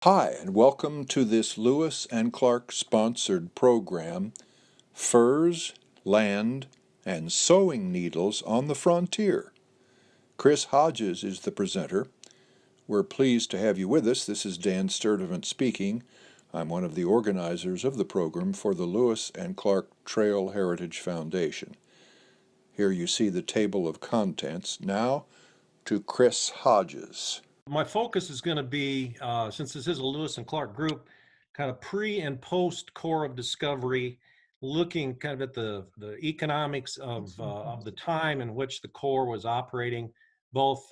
Hi, and welcome to this Lewis and Clark sponsored program, Furs, Land, and Sewing Needles on the Frontier. Chris Hodges is the presenter. We're pleased to have you with us. This is Dan Sturdivant speaking. I'm one of the organizers of the program for the Lewis and Clark Trail Heritage Foundation. Here you see the table of contents. Now to Chris Hodges. My focus is going to be, since this is a Lewis and Clark group, kind of pre and post Corps of Discovery, looking kind of at the economics of the time in which the Corps was operating, both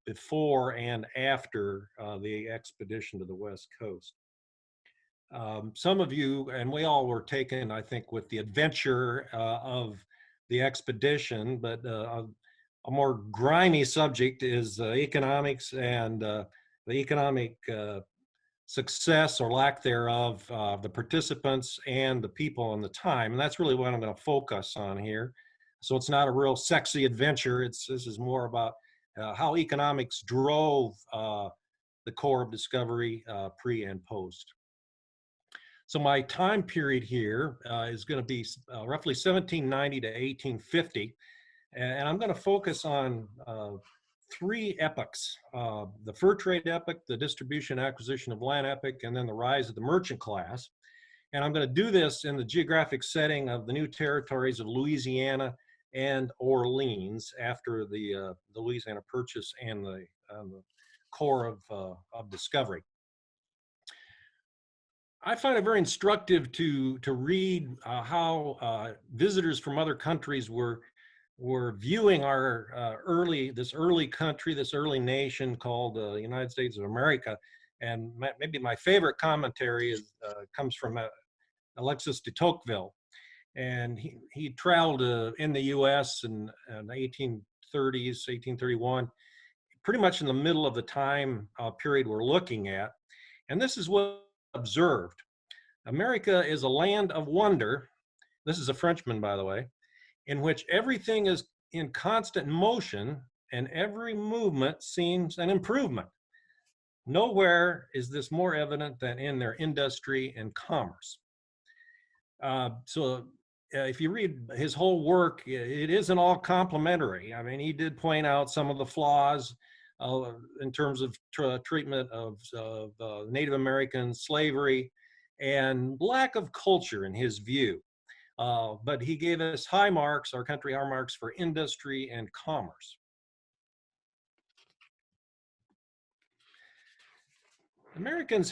before and after the expedition to the West Coast. Some of you, and we all were taken, I think, with the adventure of the expedition, but a more grimy subject is economics and the economic success or lack thereof of the participants and the people in the time. And that's really what I'm going to focus on here. So it's not a real sexy adventure. This is more about how economics drove the Corps of Discovery pre and post. So my time period here is going to be roughly 1790 to 1850. And I'm going to focus on three epochs, the fur trade epoch, the distribution acquisition of land epoch, and then the rise of the merchant class. And I'm going to do this in the geographic setting of the new territories of Louisiana and Orleans after the Louisiana Purchase and the Corps of Discovery. I find it very instructive to read how visitors from other countries were viewing our this early country, this early nation called the United States of America. And maybe my favorite commentary comes from Alexis de Tocqueville. And he traveled in the U.S. in the 1830s, 1831, pretty much in the middle of the time period we're looking at. And this is what observed. America is a land of wonder. This is a Frenchman, by the way, in which everything is in constant motion and every movement seems an improvement. Nowhere is this more evident than in their industry and commerce. If you read his whole work, it isn't all complimentary. I mean, he did point out some of the flaws in terms of treatment of Native American slavery and lack of culture in his view. But he gave us high marks, our country high marks for industry and commerce. Americans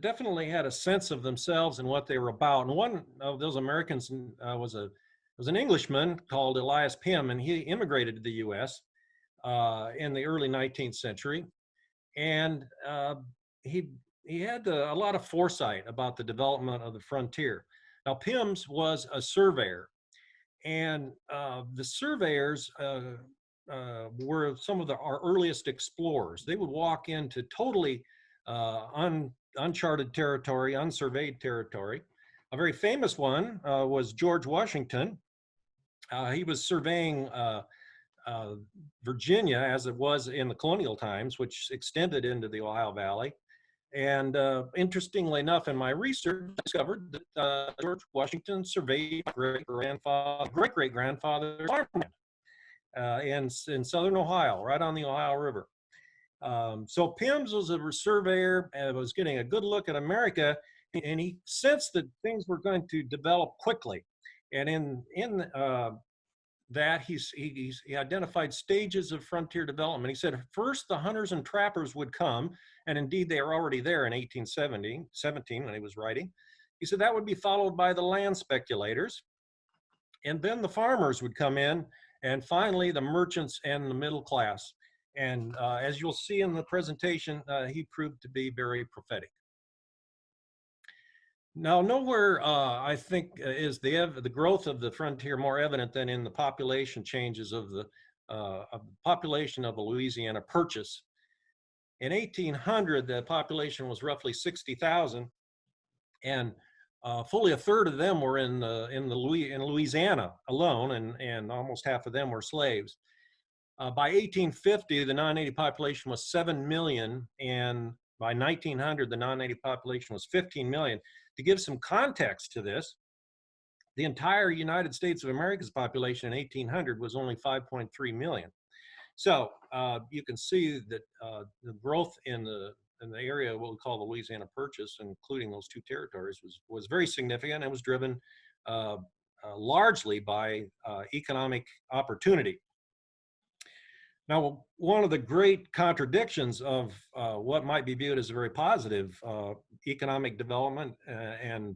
definitely had a sense of themselves and what they were about. And one of those Americans was an Englishman called Elias Pym, and he immigrated to the U.S. In the early 19th century. And he had a lot of foresight about the development of the frontier. Now, Pym's was a surveyor, and the surveyors were some of our earliest explorers. They would walk into totally uncharted territory, unsurveyed territory. A very famous one was George Washington. He was surveying Virginia as it was in the colonial times, which extended into the Ohio Valley. And interestingly enough, in my research, I discovered that George Washington surveyed great-great-grandfather's farmland in southern Ohio, right on the Ohio River. So Pym's was a surveyor and was getting a good look at America, and he sensed that things were going to develop quickly. And in that he identified stages of frontier development. He said first the hunters and trappers would come, and indeed they were already there in 1817 when he was writing. He said that would be followed by the land speculators, and then the farmers would come in, and finally the merchants and the middle class. And as you'll see in the presentation, he proved to be very prophetic. Now, nowhere, I think, is the growth of the frontier more evident than in the population changes of the population of the Louisiana Purchase. In 1800, the population was roughly 60,000, and fully a third of them were in Louisiana alone, and almost half of them were slaves. By 1850, the non-native population was 7 million, and By 1900, the non-native population was 15 million. To give some context to this, the entire United States of America's population in 1800 was only 5.3 million. So you can see that the growth in the area, what we call the Louisiana Purchase, including those two territories, was very significant and was driven largely by economic opportunity. Now, one of the great contradictions of what might be viewed as a very positive economic development and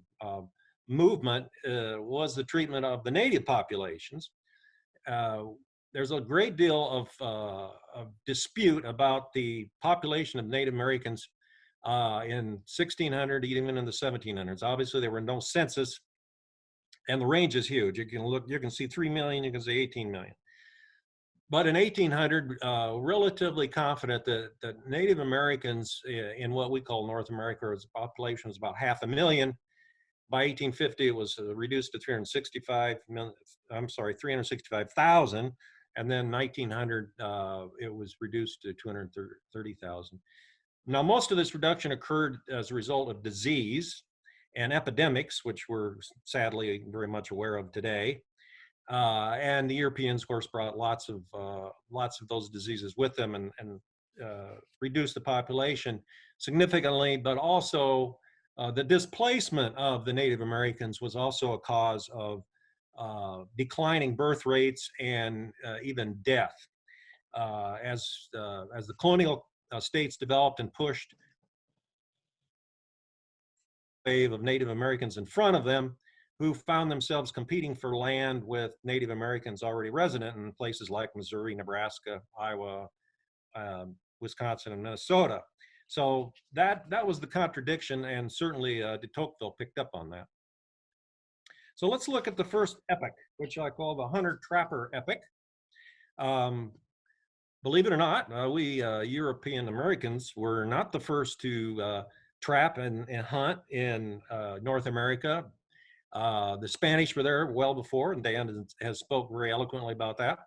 movement was the treatment of the native populations. There's a great deal of dispute about the population of Native Americans in 1600, even in the 1700s. Obviously, there were no census, and the range is huge. You can see 3 million, you can see 18 million. But in 1800, relatively confident that Native Americans in what we call North America, as a population, was about 500,000. By 1850, it was reduced to 365,000, and then 1900, it was reduced to 230,000. Now, most of this reduction occurred as a result of disease and epidemics, which we're sadly very much aware of today. And the Europeans, of course, brought lots of those diseases with them and reduced the population significantly. But also, the displacement of the Native Americans was also a cause of declining birth rates and even death. As the colonial states developed and pushed a wave of Native Americans in front of them, who found themselves competing for land with Native Americans already resident in places like Missouri, Nebraska, Iowa, Wisconsin, and Minnesota. So that was the contradiction, and certainly de Tocqueville picked up on that. So let's look at the first epoch, which I call the hunter-trapper epoch. Believe it or not, we European Americans were not the first to trap and hunt in North America. The Spanish were there well before, and Dan has spoke very eloquently about that.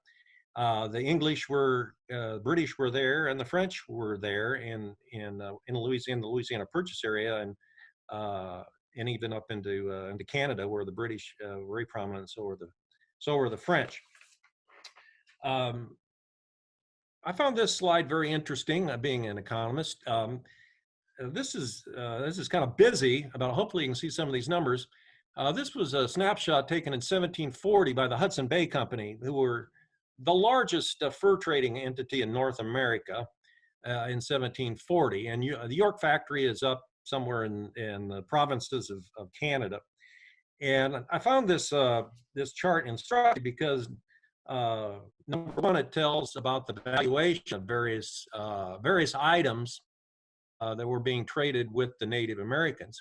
The English were, British were there, and the French were there in Louisiana, the Louisiana Purchase area, and even up into Canada, where the British were very prominent. So were the French. I found this slide very interesting, being an economist. This is kind of busy, but hopefully you can see some of these numbers. This was a snapshot taken in 1740 by the Hudson Bay Company, who were the largest fur trading entity in North America in 1740. And the York factory is up somewhere in the provinces of Canada. And I found this chart instructive because number one, it tells about the valuation of various items that were being traded with the Native Americans.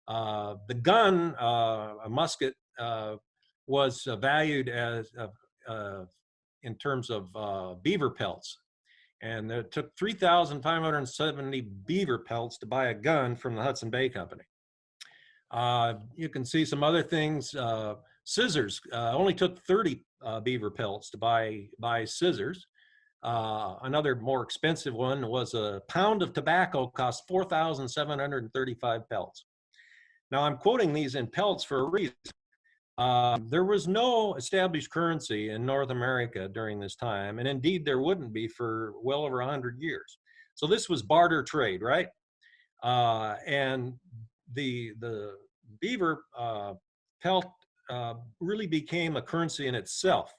The gun, a musket, was valued as in terms of beaver pelts, and it took 3,570 beaver pelts to buy a gun from the Hudson Bay Company. You can see some other things. Scissors only took 30 beaver pelts to buy scissors. Another more expensive one was a pound of tobacco cost 4,735 pelts. Now, I'm quoting these in pelts for a reason. There was no established currency in North America during this time, and indeed there wouldn't be for well over 100 years. So this was barter trade, right? And the beaver pelt really became a currency in itself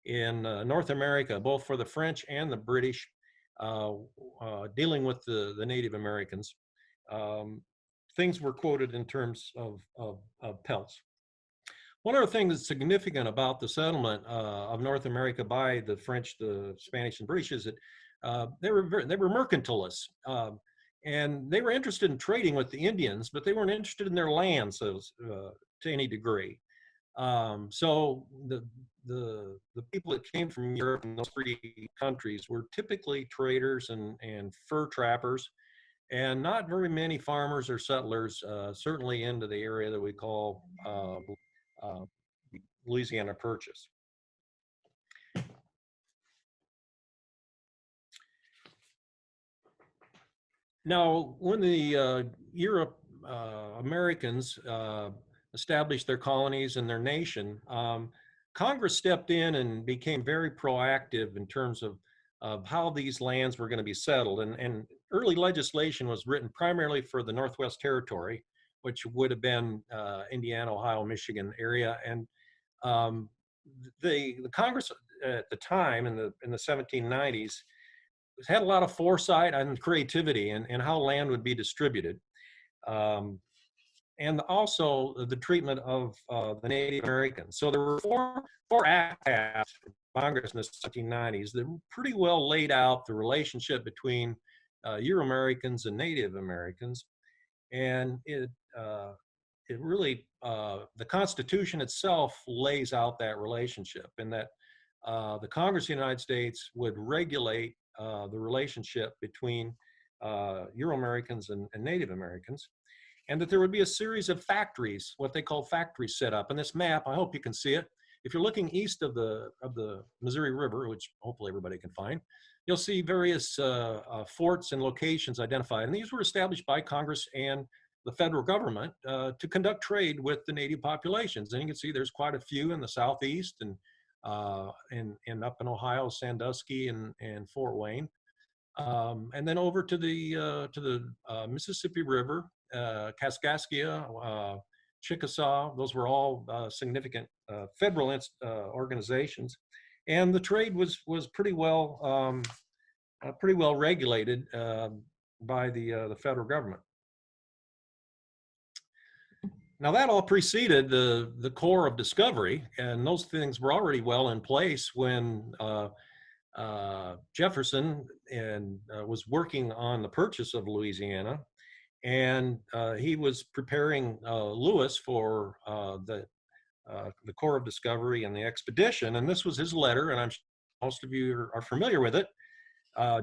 in North America, both for the French and the British, dealing with the Native Americans. Things were quoted in terms of pelts. One other thing that's significant about the settlement of North America by the French, the Spanish, and British is that they were mercantilists, and they were interested in trading with the Indians, but they weren't interested in their land, to any degree. So the people that came from Europe and those three countries were typically traders and fur trappers, and not very many farmers or settlers, certainly into the area that we call Louisiana Purchase. Now, when the Europe Americans established their colonies and their nation, Congress stepped in and became very proactive in terms of how these lands were going to be settled. And early legislation was written primarily for the Northwest Territory, which would have been Indiana, Ohio, Michigan area. And um, the Congress at the time in the 1790s had a lot of foresight and creativity in how land would be distributed. Um, and also the treatment of the Native Americans. So there were four acts passed in Congress in the 1790s that pretty well laid out the relationship between Euro Americans and Native Americans. And it really, the Constitution itself lays out that relationship, and that the Congress of the United States would regulate the relationship between Euro Americans and Native Americans, and that there would be a series of factories, what they call factories, set up. And this map, I hope you can see it. If you're looking east of the Missouri River, which hopefully everybody can find, you'll see various forts and locations identified. And these were established by Congress and the federal government to conduct trade with the native populations. And you can see there's quite a few in the southeast and up in Ohio, Sandusky and Fort Wayne. And then over to the Mississippi River, Kaskaskia, Chickasaw. Those were all significant federal organizations, and the trade was pretty well regulated by the federal government. Now that all preceded the Corps of Discovery, and those things were already well in place when Jefferson was working on the purchase of Louisiana, and he was preparing Lewis for the Corps of Discovery and the expedition. And this was his letter, and I'm sure most of you are familiar with it.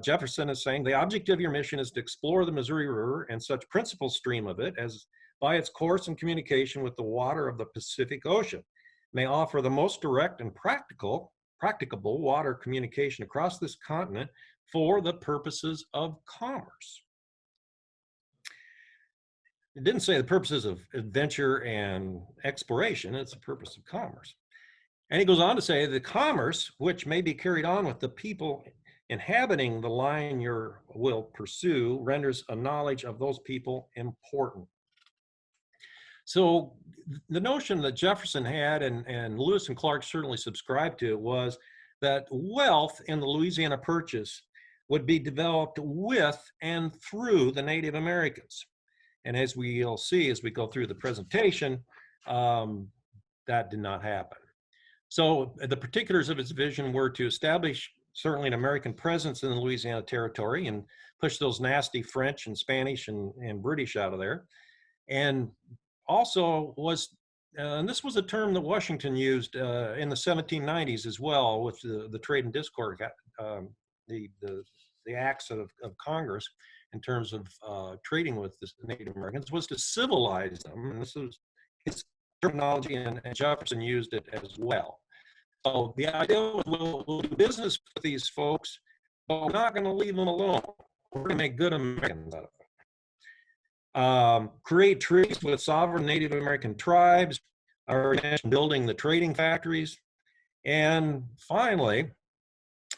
Jefferson is saying, the object of your mission is to explore the Missouri River and such principal stream of it as by its course and communication with the water of the Pacific Ocean may offer the most direct and practicable water communication across this continent for the purposes of commerce. It didn't say the purposes of adventure and exploration, it's the purpose of commerce. And he goes on to say the commerce, which may be carried on with the people inhabiting the line you will pursue, renders a knowledge of those people important. So the notion that Jefferson had, and Lewis and Clark certainly subscribed to, was that wealth in the Louisiana Purchase would be developed with and through the Native Americans. And as we'll see as we go through the presentation, that did not happen. So the particulars of his vision were to establish certainly an American presence in the Louisiana Territory and push those nasty French and Spanish and British out of there. And also was, and this was a term that Washington used in the 1790s as well with the Trade and Discord, the acts of Congress in terms of trading with the Native Americans, was to civilize them. And this was his terminology, and Jefferson used it as well. So the idea was we'll do business with these folks, but we're not going to leave them alone. We're going to make good Americans out of them. Create treaties with sovereign Native American tribes, building the trading factories. And finally,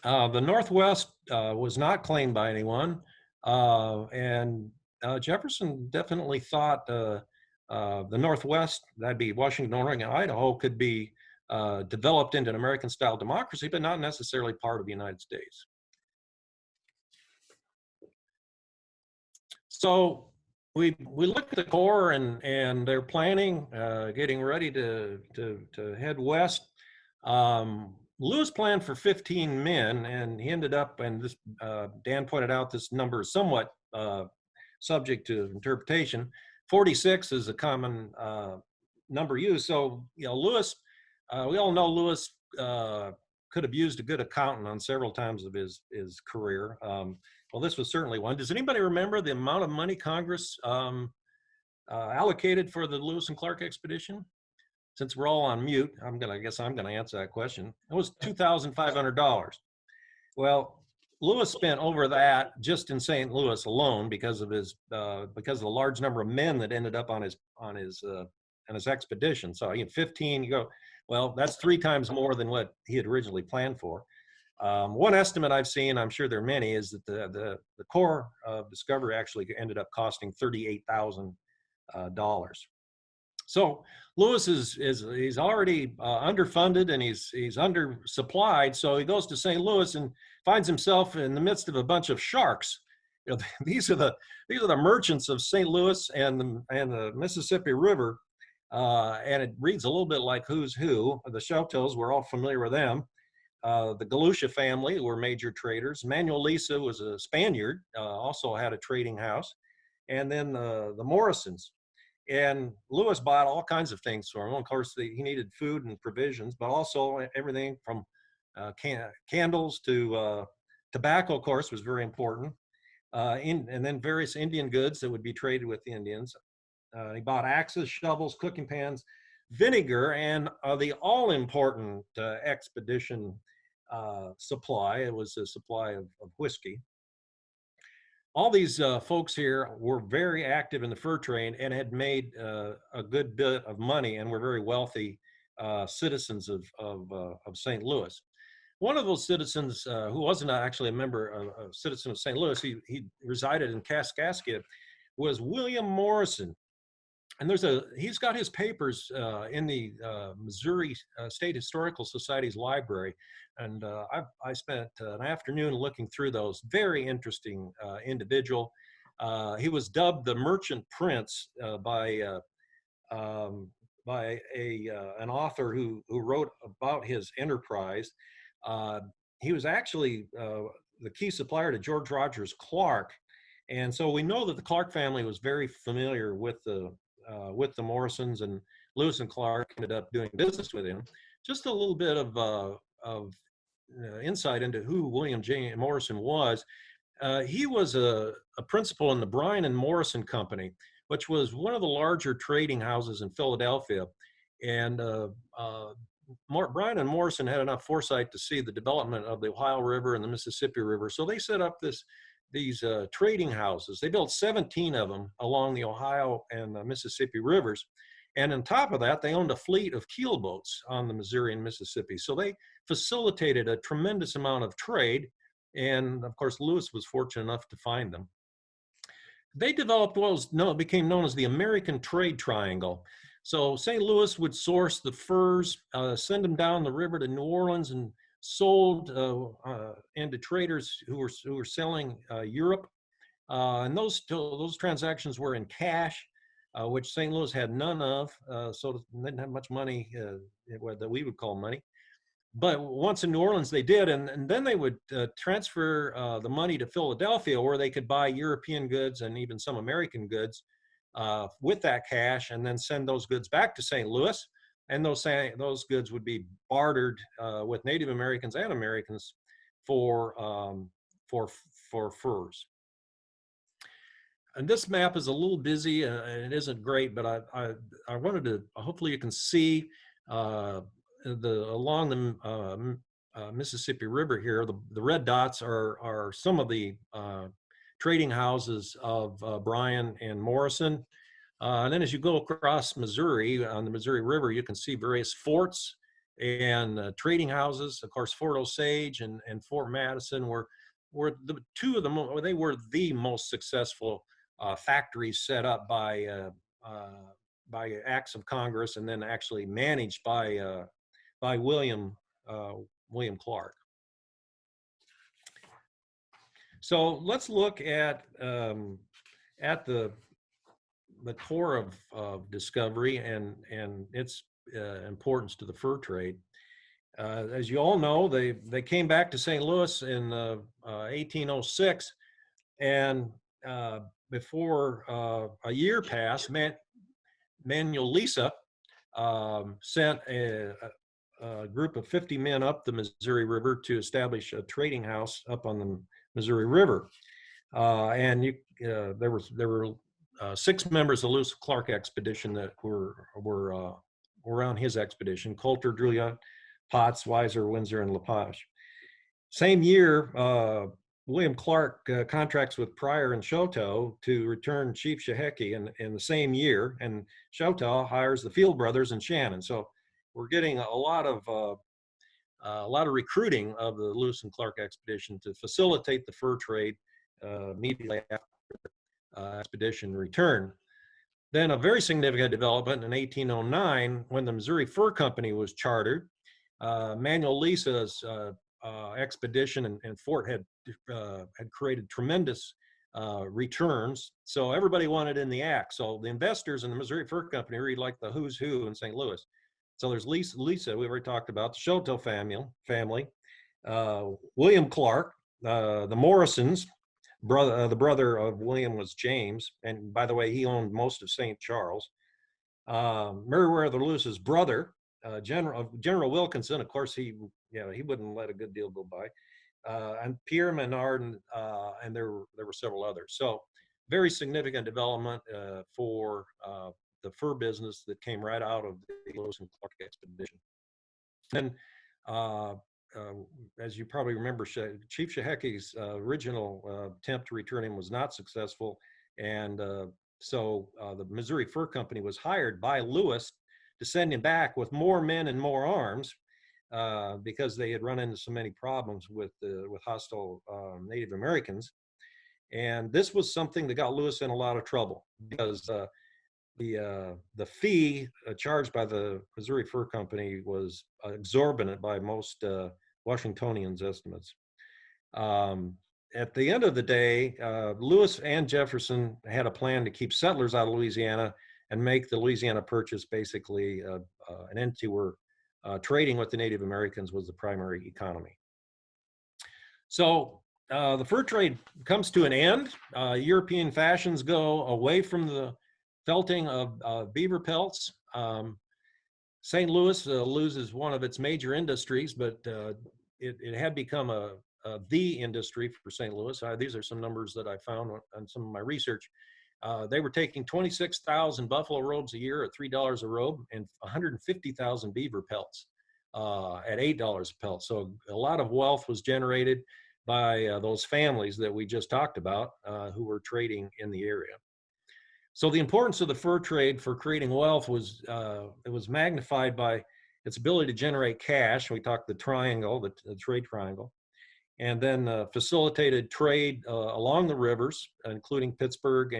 the Northwest was not claimed by anyone. And Jefferson definitely thought the Northwest, that'd be Washington, Oregon, and Idaho, could be developed into an American-style democracy, but not necessarily part of the United States. So we look at the Corps and they're planning, getting ready to head west. Lewis planned for 15 men, and he ended up, and this Dan pointed out, this number is somewhat subject to interpretation. 46 is a common number used. So, you know, Lewis, we all know Lewis could have used a good accountant on several times of his career. Well, this was certainly one. Does anybody remember the amount of money Congress allocated for the Lewis and Clark expedition? Since we're all on mute, I guess I'm gonna answer that question. It was $2,500. Well, Lewis spent over that just in St. Louis alone because of the large number of men that ended up on his expedition. So 15, you go, well, that's 3 times more than what he had originally planned for. One estimate I've seen, I'm sure there are many, is that the core of Discovery actually ended up costing $38,000. So Lewis he's already underfunded and he's undersupplied. So he goes to St. Louis and finds himself in the midst of a bunch of sharks. These are the merchants of St. Louis and the Mississippi River, and it reads a little bit like Who's Who. The Chouteaus, we're all familiar with them. The Galusha family were major traders. Manuel Lisa was a Spaniard, also had a trading house, and then the Morrisons. And Lewis bought all kinds of things for him. Of course, he needed food and provisions, but also everything from candles to tobacco, of course, was very important. And then various Indian goods that would be traded with the Indians. He bought axes, shovels, cooking pans, vinegar, and the all-important expedition supply. It was a supply of whiskey. All these folks here were very active in the fur trade and had made a good bit of money and were very wealthy citizens of St. Louis. One of those citizens who wasn't actually a citizen of St. Louis, he resided in Kaskaskia, was William Morrison. And he's got his papers in the Missouri State Historical Society's library. And I spent an afternoon looking through those. Very interesting individual. He was dubbed the Merchant Prince by an author who wrote about his enterprise. He was actually the key supplier to George Rogers Clark. And so we know that the Clark family was very familiar with the Morrisons, and Lewis and Clark ended up doing business with him. Just a little bit of insight into who William J. Morrison was. He was a principal in the Bryan and Morrison Company, which was one of the larger trading houses in Philadelphia. And Bryan and Morrison had enough foresight to see the development of the Ohio River and the Mississippi River. So they set up these trading houses. They built 17 of them along the Ohio and the Mississippi rivers. And on top of that, they owned a fleet of keelboats on the Missouri and Mississippi. So they facilitated a tremendous amount of trade. And of course, Lewis was fortunate enough to find them. They developed what became known as the American Trade Triangle. So St. Louis would source the furs, send them down the river to New Orleans, and sold into traders who were selling Europe, and those transactions were in cash, which St. Louis had none of, so they didn't have much money that we would call money. But once in New Orleans, they did, and then they would transfer the money to Philadelphia, where they could buy European goods and even some American goods with that cash, and then send those goods back to St. Louis. And those goods would be bartered with Native Americans and Americans for furs. And this map is a little busy and it isn't great, but I wanted to, hopefully you can see along the Mississippi River here. The red dots are some of the trading houses of Bryan and Morrison. And then as you go across Missouri, on the Missouri River, you can see various forts and trading houses. Of course, Fort Osage and Fort Madison were the most successful factories set up by acts of Congress, and then actually managed by William Clark. So let's look at the core of Discovery and its importance to the fur trade. As you all know, they came back to St. Louis in 1806, and before a year passed, Manuel Lisa sent a group of 50 men up the Missouri River to establish a trading house up on the Missouri River, and there were 6 members of the Lewis Clark expedition that were on his expedition: Colter, Druliot, Potts, Weiser, Windsor, and LaPage. Same year, William Clark contracts with Pryor and Choteau to return Chief Sheheki in the same year, and Choteau hires the Field brothers and Shannon. So we're getting a lot of recruiting of the Lewis and Clark expedition to facilitate the fur trade immediately after expedition return. Then a very significant development in 1809 when the Missouri Fur Company was chartered. Manuel Lisa's expedition and fort had created tremendous returns. So everybody wanted in the act. So the investors in the Missouri Fur Company read like the who's who in St. Louis. So there's Lisa, we already talked about, the Choteau family, William Clark, the Morrisons, the brother of William was James, and by the way, he owned most of St. Charles. Meriwether Lewis's brother, General Wilkinson, of course, he wouldn't let a good deal go by, and Pierre Menard, and there were several others. So very significant development for the fur business that came right out of the Lewis and Clark expedition. And as you probably remember, Chief Sheheke's original attempt to return him was not successful, and so the Missouri Fur Company was hired by Lewis to send him back with more men and more arms because they had run into so many problems with hostile Native Americans. And this was something that got Lewis in a lot of trouble because the fee charged by the Missouri Fur Company was exorbitant by most Washingtonians' estimates. At the end of the day, Lewis and Jefferson had a plan to keep settlers out of Louisiana and make the Louisiana Purchase basically an entity where trading with the Native Americans was the primary economy. So the fur trade comes to an end. European fashions go away from the felting of beaver pelts. St. Louis loses one of its major industries, but it had become the industry for St. Louis. These are some numbers that I found on some of my research. They were taking 26,000 buffalo robes a year at $3 a robe and 150,000 beaver pelts at $8 a pelt. So a lot of wealth was generated by those families that we just talked about who were trading in the area. So the importance of the fur trade for creating wealth was it was magnified by its ability to generate cash. We talked the triangle, the trade triangle, and then facilitated trade along the rivers, including Pittsburgh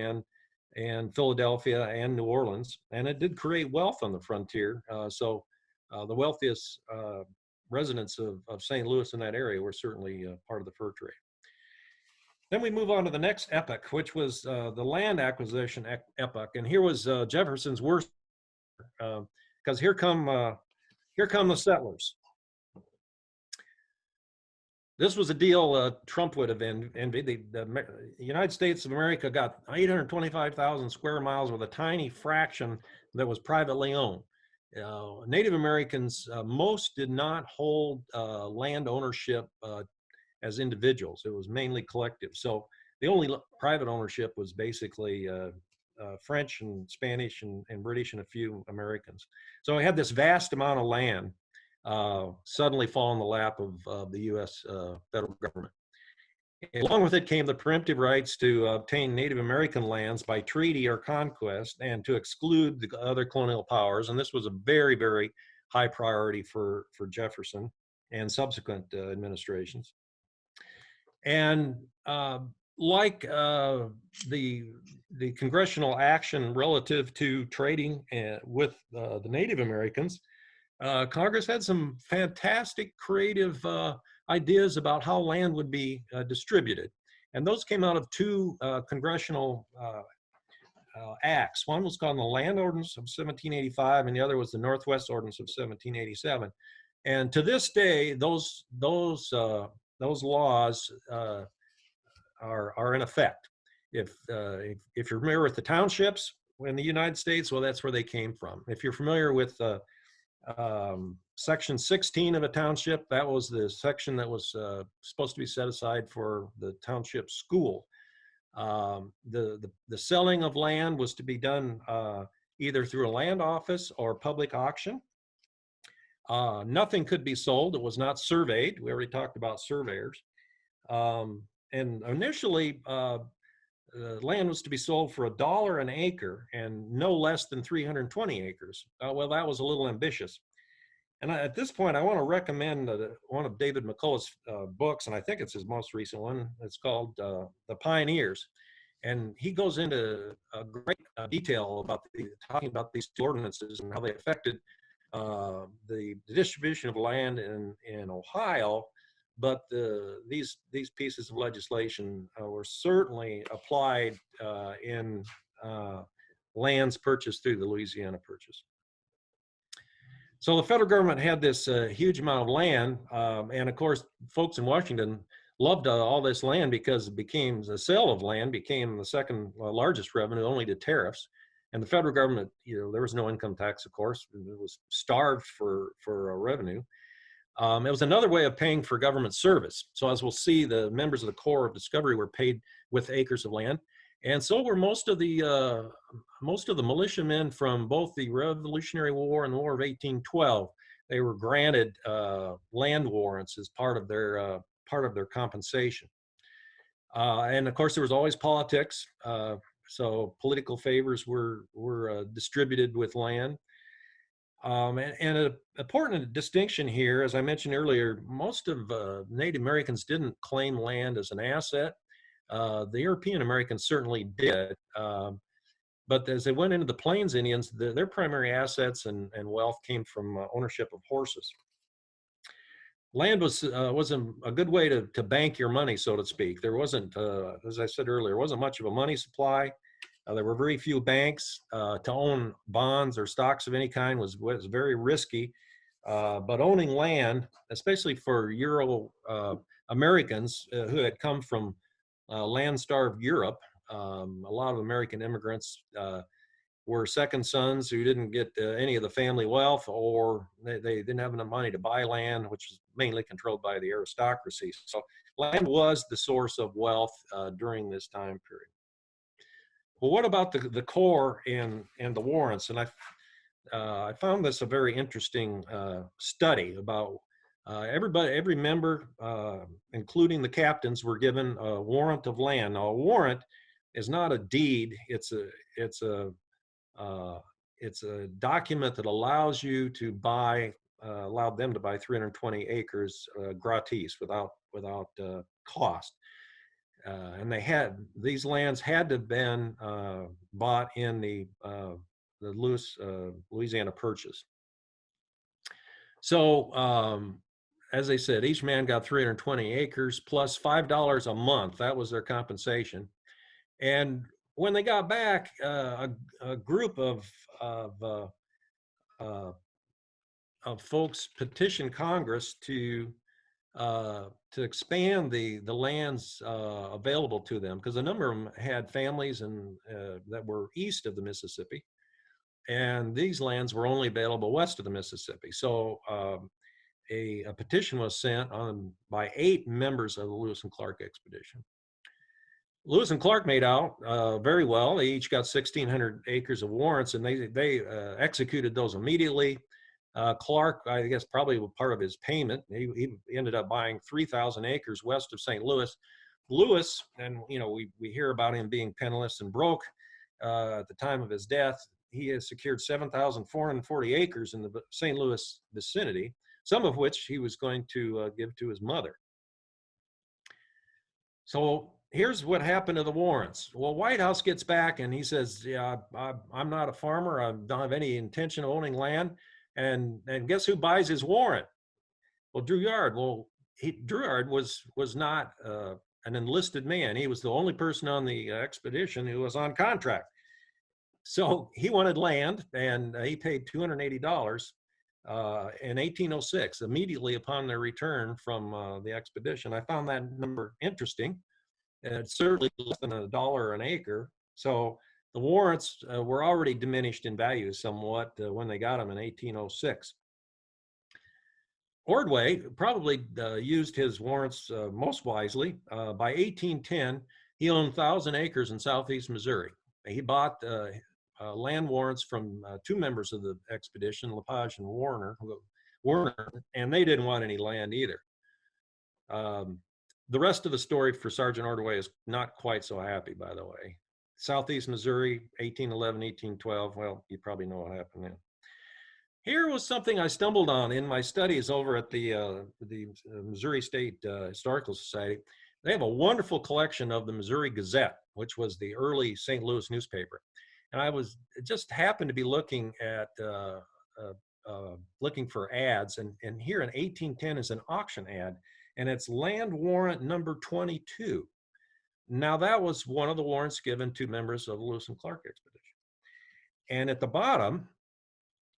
and Philadelphia and New Orleans. And it did create wealth on the frontier. So the wealthiest residents of St. Louis in that area were certainly part of the fur trade. Then we move on to the next epoch, which was the land acquisition epoch. And here was Jefferson's worst, because here come the settlers. This was a deal Trump would have envied. The United States of America got 825,000 square miles with a tiny fraction that was privately owned. Native Americans, most did not hold land ownership as individuals. It was mainly collective. So the only private ownership was basically French and Spanish and British and a few Americans. So I had this vast amount of land suddenly fall in the lap of the U.S. Federal government. And along with it came the preemptive rights to obtain Native American lands by treaty or conquest and to exclude the other colonial powers. And this was a very, very high priority for Jefferson and subsequent administrations. And like the congressional action relative to trading with the Native Americans, Congress had some fantastic creative ideas about how land would be distributed. And those came out of two congressional acts. One was called the Land Ordinance of 1785, and the other was the Northwest Ordinance of 1787. And to this day, those laws are in effect. If you're familiar with the townships in the United States, well, that's where they came from. If you're familiar with Section 16 of a township, that was the section that was supposed to be set aside for the township school. The selling of land was to be done either through a land office or public auction. Nothing could be sold. It was not surveyed. We already talked about surveyors. and initially, land was to be sold for $1 an acre and no less than 320 acres. Well, that was a little ambitious. And at this point, I want to recommend one of David McCullough's books, and I think it's his most recent one. It's called The Pioneers. And he goes into great detail about talking about these ordinances and how they affected the distribution of land in Ohio. But these pieces of legislation were certainly applied in lands purchased through the Louisiana Purchase. So the federal government had this huge amount of land, and of course, folks in Washington loved all this land because it became the sale of land became the second largest revenue, only to tariffs. And the federal government, there was no income tax, of course. It was starved for revenue. It was another way of paying for government service. So as we'll see, the members of the Corps of Discovery were paid with acres of land, and so were most of the militiamen from both the Revolutionary War and the War of 1812. They were granted land warrants as part of their compensation. And of course, there was always politics. So political favors were distributed with land. And an important distinction here, as I mentioned earlier, most of Native Americans didn't claim land as an asset. The European Americans certainly did. But as they went into the Plains Indians, their primary assets and wealth came from ownership of horses. Land was a good way to bank your money, so to speak. There wasn't, as I said earlier, wasn't much of a money supply. There were very few banks. To own bonds or stocks of any kind was very risky. But owning land, especially for Euro Americans who had come from land-starved Europe, a lot of American immigrants were second sons who didn't get any of the family wealth, or they didn't have enough money to buy land, which was mainly controlled by the aristocracy. So land was the source of wealth during this time period. Well, what about the Corps and the warrants? And I found this a very interesting study about every member, including the captains, were given a warrant of land. Now, a warrant is not a deed; it's a document that allows you to buy, allowed them to buy 320 acres gratis without cost. And these lands had to have been bought in the Louisiana Purchase. So as I said, each man got 320 acres plus $5 a month. That was their compensation. And when they got back, a group of folks petitioned Congress to expand the lands available to them, because a number of them had families and that were east of the Mississippi, and these lands were only available west of the Mississippi. So a petition was sent on by 8 members of the Lewis and Clark expedition. Lewis and Clark made out very well. They each got 1,600 acres of warrants, and they executed those immediately. Clark, I guess, probably part of his payment, he ended up buying 3,000 acres west of St. Louis. Lewis, and we hear about him being penniless and broke at the time of his death. He has secured 7,440 acres in the St. Louis vicinity, some of which he was going to give to his mother. So here's what happened to the warrants. Well, Whitehouse gets back and he says, yeah, I'm not a farmer. I don't have any intention of owning land. And guess who buys his warrant? Well, Drouillard. Well, Drouillard was not an enlisted man. He was the only person on the expedition who was on contract. So he wanted land, and he paid $280 in 1806, immediately upon their return from the expedition. I found that number interesting. It's certainly less than $1 an acre. So the warrants were already diminished in value somewhat when they got them in 1806. Ordway probably used his warrants most wisely. By 1810, he owned 1,000 acres in southeast Missouri. He bought land warrants from 2 members of the expedition, LaPage and Warner, and they didn't want any land either. The rest of the story for Sergeant Ordway is not quite so happy, by the way. Southeast Missouri, 1811, 1812. Well, you probably know what happened then. Here was something I stumbled on in my studies over at the Missouri State Historical Society. They have a wonderful collection of the Missouri Gazette, which was the early St. Louis newspaper. And I was just happened to be looking at looking for ads, and here in 1810 is an auction ad, and it's land warrant number 22. Now that was one of the warrants given to members of the Lewis and Clark expedition. And at the bottom,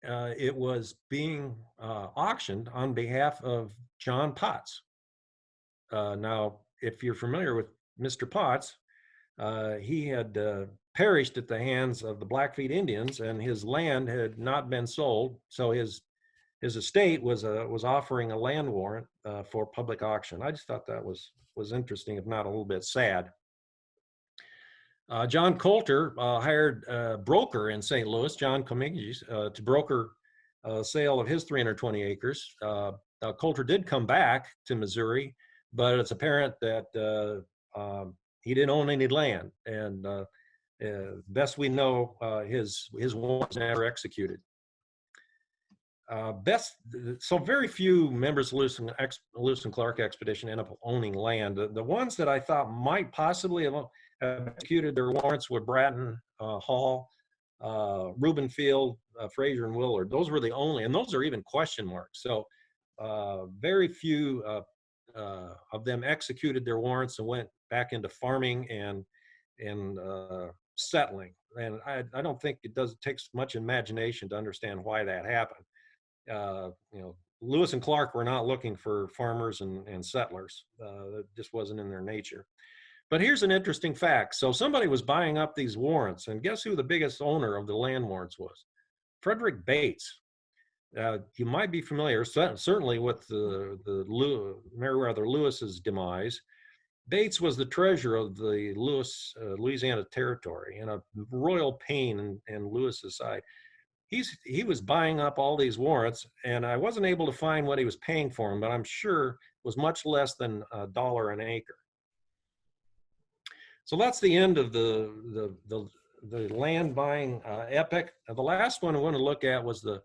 it was being auctioned on behalf of John Potts. Now, if you're familiar with Mr. Potts, he had perished at the hands of the Blackfeet Indians, and his land had not been sold. So his estate was offering a land warrant for public auction. I just thought that was interesting, if not a little bit sad. John Colter hired a broker in St. Louis, John Comminges, to broker a sale of his 320 acres. Colter did come back to Missouri, but it's apparent that he didn't own any land, and best we know, his warrant was never executed. So very few members of Lewis and Clark expedition end up owning land. The ones that I thought might possibly have executed their warrants were Bratton, Hall, Reuben Field, Fraser, and Willard. Those were the only, and those are even question marks. So very few of them executed their warrants and went back into farming and settling. And I don't think it takes much imagination to understand why that happened. Lewis and Clark were not looking for farmers and settlers. That just wasn't in their nature. But here's an interesting fact. So somebody was buying up these warrants, and guess who the biggest owner of the land warrants was? Frederick Bates. You might be familiar, certainly with the Meriwether Lewis's demise. Bates was the treasurer of the Louisiana Territory, and a royal pain in Lewis's side. He was buying up all these warrants, and I wasn't able to find what he was paying for them, but I'm sure it was much less than $1 an acre. So that's the end of the land buying epic. The last one I want to look at was the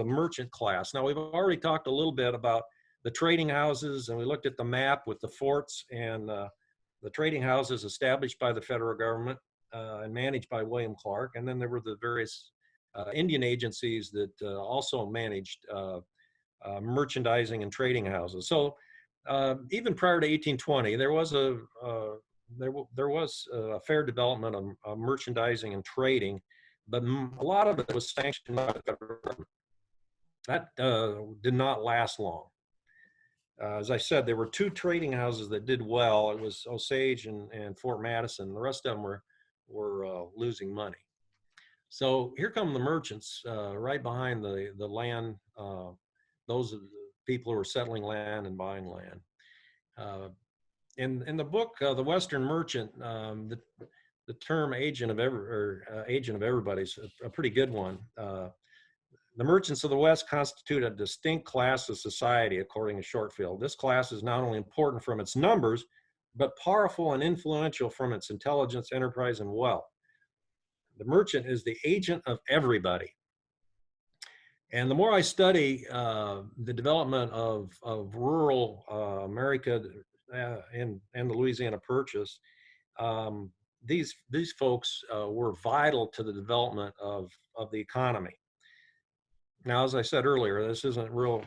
merchant class. Now, we've already talked a little bit about the trading houses, and we looked at the map with the forts and the trading houses established by the federal government and managed by William Clark. And then there were the various Indian agencies that also managed merchandising and trading houses. So even prior to 1820, there was a fair development of merchandising and trading, but a lot of it was sanctioned by the federal government. That did not last long. As I said, there were two trading houses that did well. It was Osage and Fort Madison. The rest of them were losing money. So here come the merchants right behind the land. Those are the people who are settling land and buying land. In the book, The Western Merchant, the term agent of everybody is a pretty good one. The merchants of the West constitute a distinct class of society, according to Shortfield. This class is not only important from its numbers, but powerful and influential from its intelligence, enterprise, and wealth. The merchant is the agent of everybody. And the more I study the development of rural America and the Louisiana Purchase, these folks were vital to the development of the economy. Now, as I said earlier, this isn't real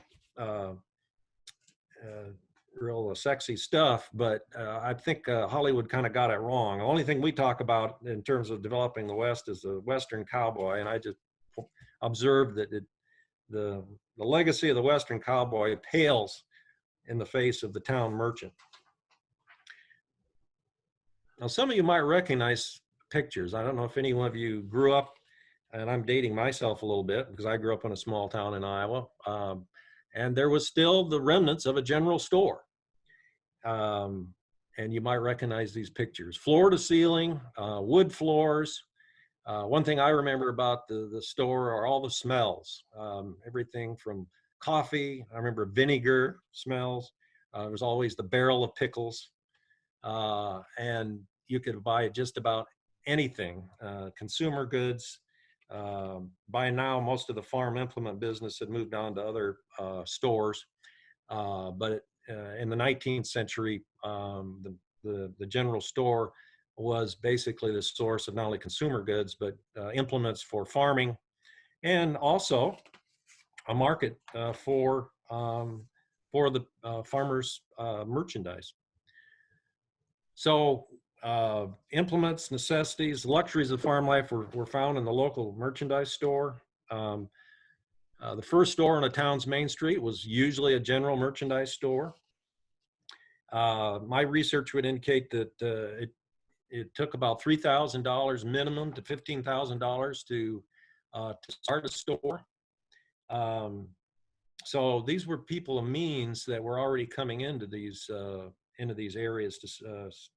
sexy stuff, but I think Hollywood kind of got it wrong. The only thing we talk about in terms of developing the West is the Western cowboy, and I just observed that the legacy of the Western cowboy pales in the face of the town merchant. Now, some of you might recognize pictures. I don't know if any one of you grew up, and I'm dating myself a little bit because I grew up in a small town in Iowa, and there was still the remnants of a general store. And you might recognize these pictures. Floor to ceiling, wood floors. One thing I remember about the store are all the smells. Everything from coffee, I remember vinegar smells, There was always the barrel of pickles, and you could buy just about anything, consumer goods. By now, most of the farm implement business had moved on to other stores, but in the 19th century, the general store was basically the source of not only consumer goods, but implements for farming, and also a market for the farmers' merchandise. So implements, necessities, luxuries of farm life were found in the local merchandise store. The first store on a town's main street was usually a general merchandise store. My research would indicate that it took about $3,000 minimum to $15,000 to start a store. So these were people of means that were already coming into these areas to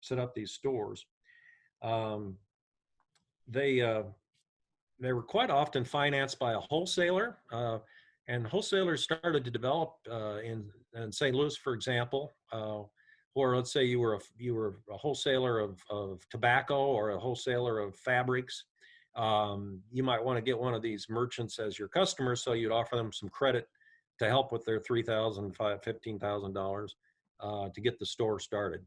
set up these stores. They were quite often financed by a wholesaler, and wholesalers started to develop in St. Louis, for example, or let's say you were a wholesaler of tobacco or a wholesaler of fabrics. You might want to get one of these merchants as your customer, so you'd offer them some credit to help with their $3,000, $15,000 to get the store started.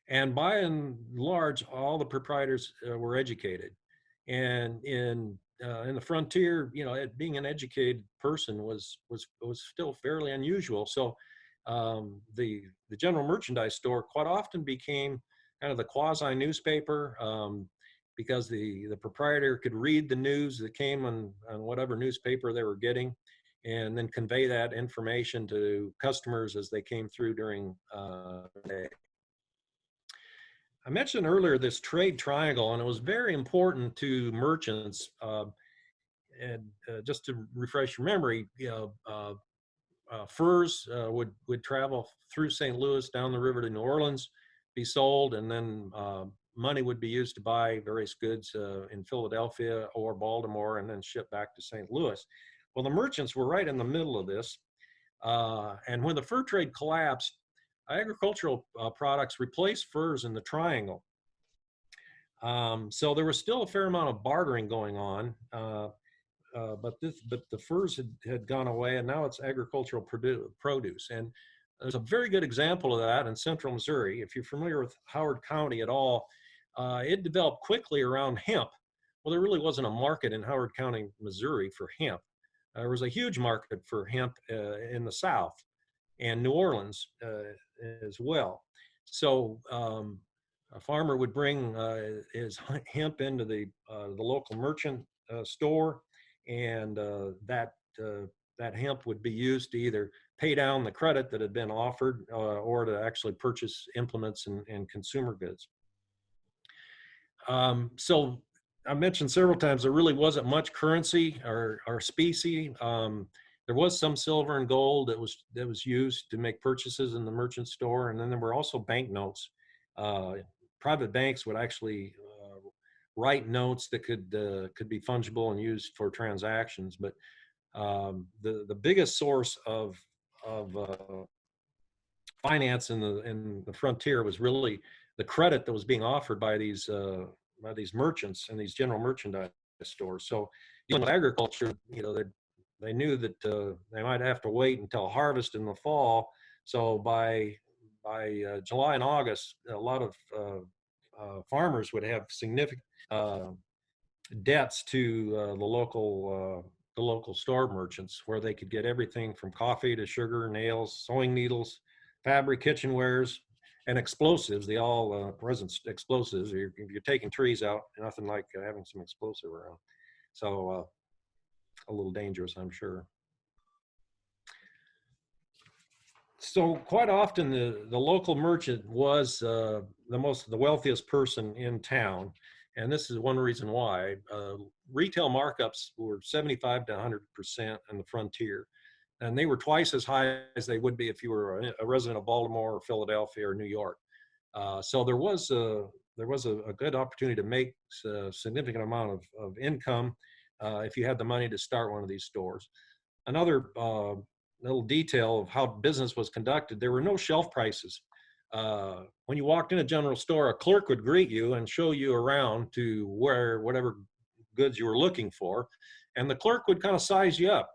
And by and large, all the proprietors were educated. And in the frontier, being an educated person was still fairly unusual. So the general merchandise store quite often became kind of the quasi newspaper, because the proprietor could read the news that came on whatever newspaper they were getting, and then convey that information to customers as they came through during the day. I mentioned earlier this trade triangle, and it was very important to merchants. And just to refresh your memory, furs would travel through St. Louis down the river to New Orleans, be sold, and then money would be used to buy various goods in Philadelphia or Baltimore, and then shipped back to St. Louis. Well, the merchants were right in the middle of this, and when the fur trade collapsed, agricultural products replaced furs in the triangle. So there was still a fair amount of bartering going on, but the furs had gone away, and now it's agricultural produce. And there's a very good example of that in central Missouri. If you're familiar with Howard County at all, it developed quickly around hemp. Well, there really wasn't a market in Howard County, Missouri for hemp. There was a huge market for hemp in the South and New Orleans as well. So a farmer would bring his hemp into the local merchant store, and that hemp would be used to either pay down the credit that had been offered or to actually purchase implements and consumer goods. So I mentioned several times there really wasn't much currency or specie. There was some silver and gold that was used to make purchases in the merchant store, and then there were also banknotes. Private banks would actually write notes that could be fungible and used for transactions. But the biggest source of finance in the frontier was really the credit that was being offered by these merchants and these general merchandise stores. So dealing with agriculture, they knew that they might have to wait until harvest in the fall. So by July and August, a lot of farmers would have significant debts to the local store merchants, where they could get everything from coffee to sugar, nails, sewing needles, fabric, kitchenwares, and explosives. The all present explosives. If you're taking trees out, nothing like having some explosive around. So a little dangerous, I'm sure. So quite often the local merchant was the wealthiest person in town, and this is one reason why. Retail markups were 75 to 100% in the frontier, and they were twice as high as they would be if you were a resident of Baltimore or Philadelphia or New York. So there was a good opportunity to make a significant amount of income if you had the money to start one of these stores. Another little detail of how business was conducted. There were no shelf prices. When you walked in a general store, a clerk would greet you and show you around to where whatever goods you were looking for, and the clerk would kind of size you up.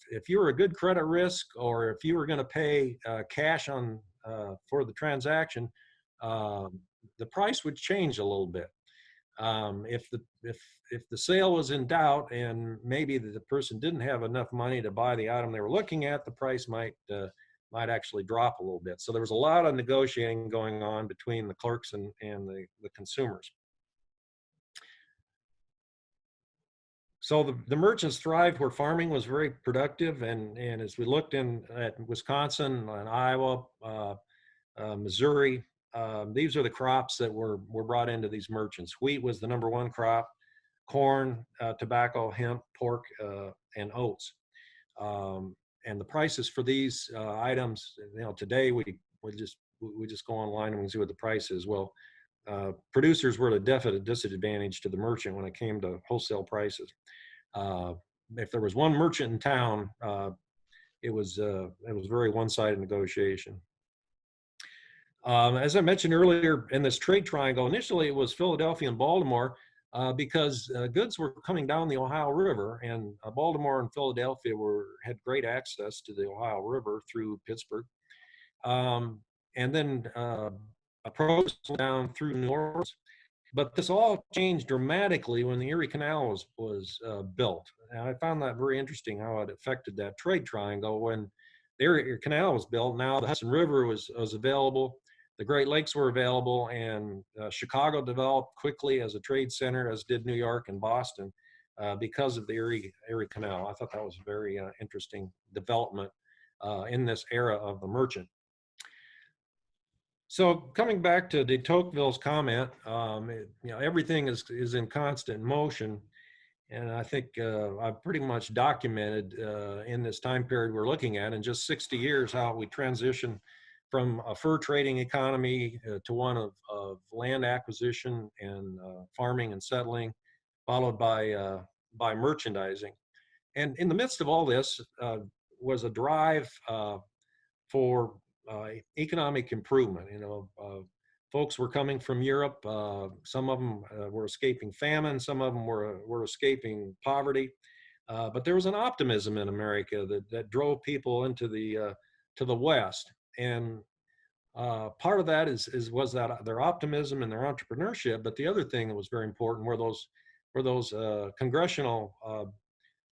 If you were a good credit risk, or if you were going to pay cash on for the transaction, the price would change a little bit. If the sale was in doubt and maybe the person didn't have enough money to buy the item they were looking at, the price might actually drop a little bit. So there was a lot of negotiating going on between the clerks and the consumers. So the merchants thrived where farming was very productive, and as we looked at Wisconsin and Iowa, Missouri, these are the crops that were brought into these merchants. Wheat was the number one crop, corn, tobacco, hemp, pork, and oats. And the prices for these items, today we just go online and we see what the price is. Well, producers were at a definite disadvantage to the merchant when it came to wholesale prices. If there was one merchant in town, it was very one-sided negotiation. As I mentioned earlier, in this trade triangle, initially it was Philadelphia and Baltimore, because goods were coming down the Ohio River, and Baltimore and Philadelphia had great access to the Ohio River through Pittsburgh. And then approach down through New Orleans. But this all changed dramatically when the Erie Canal was built. And I found that very interesting, how it affected that trade triangle. When the Erie Canal was built, now the Hudson River was available, the Great Lakes were available, and Chicago developed quickly as a trade center, as did New York and Boston, because of the Erie Canal. I thought that was a very interesting development in this era of the merchant. So coming back to de Tocqueville's comment, everything is in constant motion, and I think I've pretty much documented in this time period we're looking at, in just 60 years, how we transition from a fur trading economy to one of land acquisition and farming and settling, followed by merchandising. And in the midst of all this was a drive for economic improvement. Folks were coming from Europe. Some of them were escaping famine. Some of them were escaping poverty. But there was an optimism in America that drove people into to the West. And part of that was that their optimism and their entrepreneurship. But the other thing that was very important were those congressional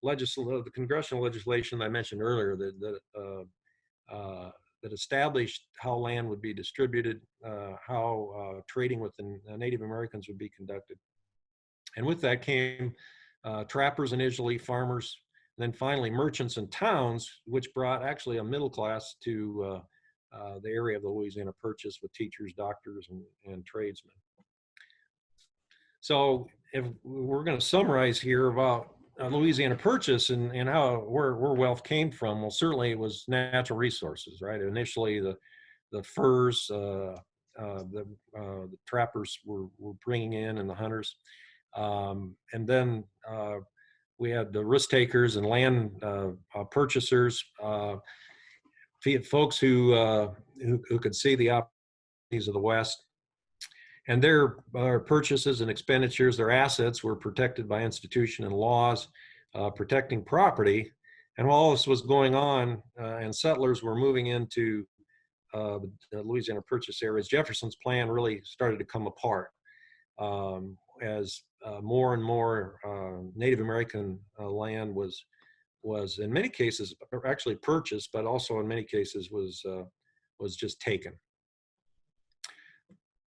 the congressional legislation I mentioned earlier that established how land would be distributed, how trading with the Native Americans would be conducted. And with that came trappers initially, farmers, and then finally merchants and towns, which brought actually a middle class to the area of the Louisiana Purchase, with teachers, doctors, and tradesmen. So if we're going to summarize here about Louisiana Purchase and where wealth came from, well, certainly it was natural resources, right? Initially, the furs, the trappers were bringing in, and the hunters, and then we had the risk takers and land purchasers, folks who could see the opportunities of the West. And their purchases and expenditures, their assets, were protected by institution and laws, protecting property. And while all this was going on, and settlers were moving into the Louisiana Purchase areas, Jefferson's plan really started to come apart as more and more Native American land was in many cases actually purchased, but also in many cases was just taken.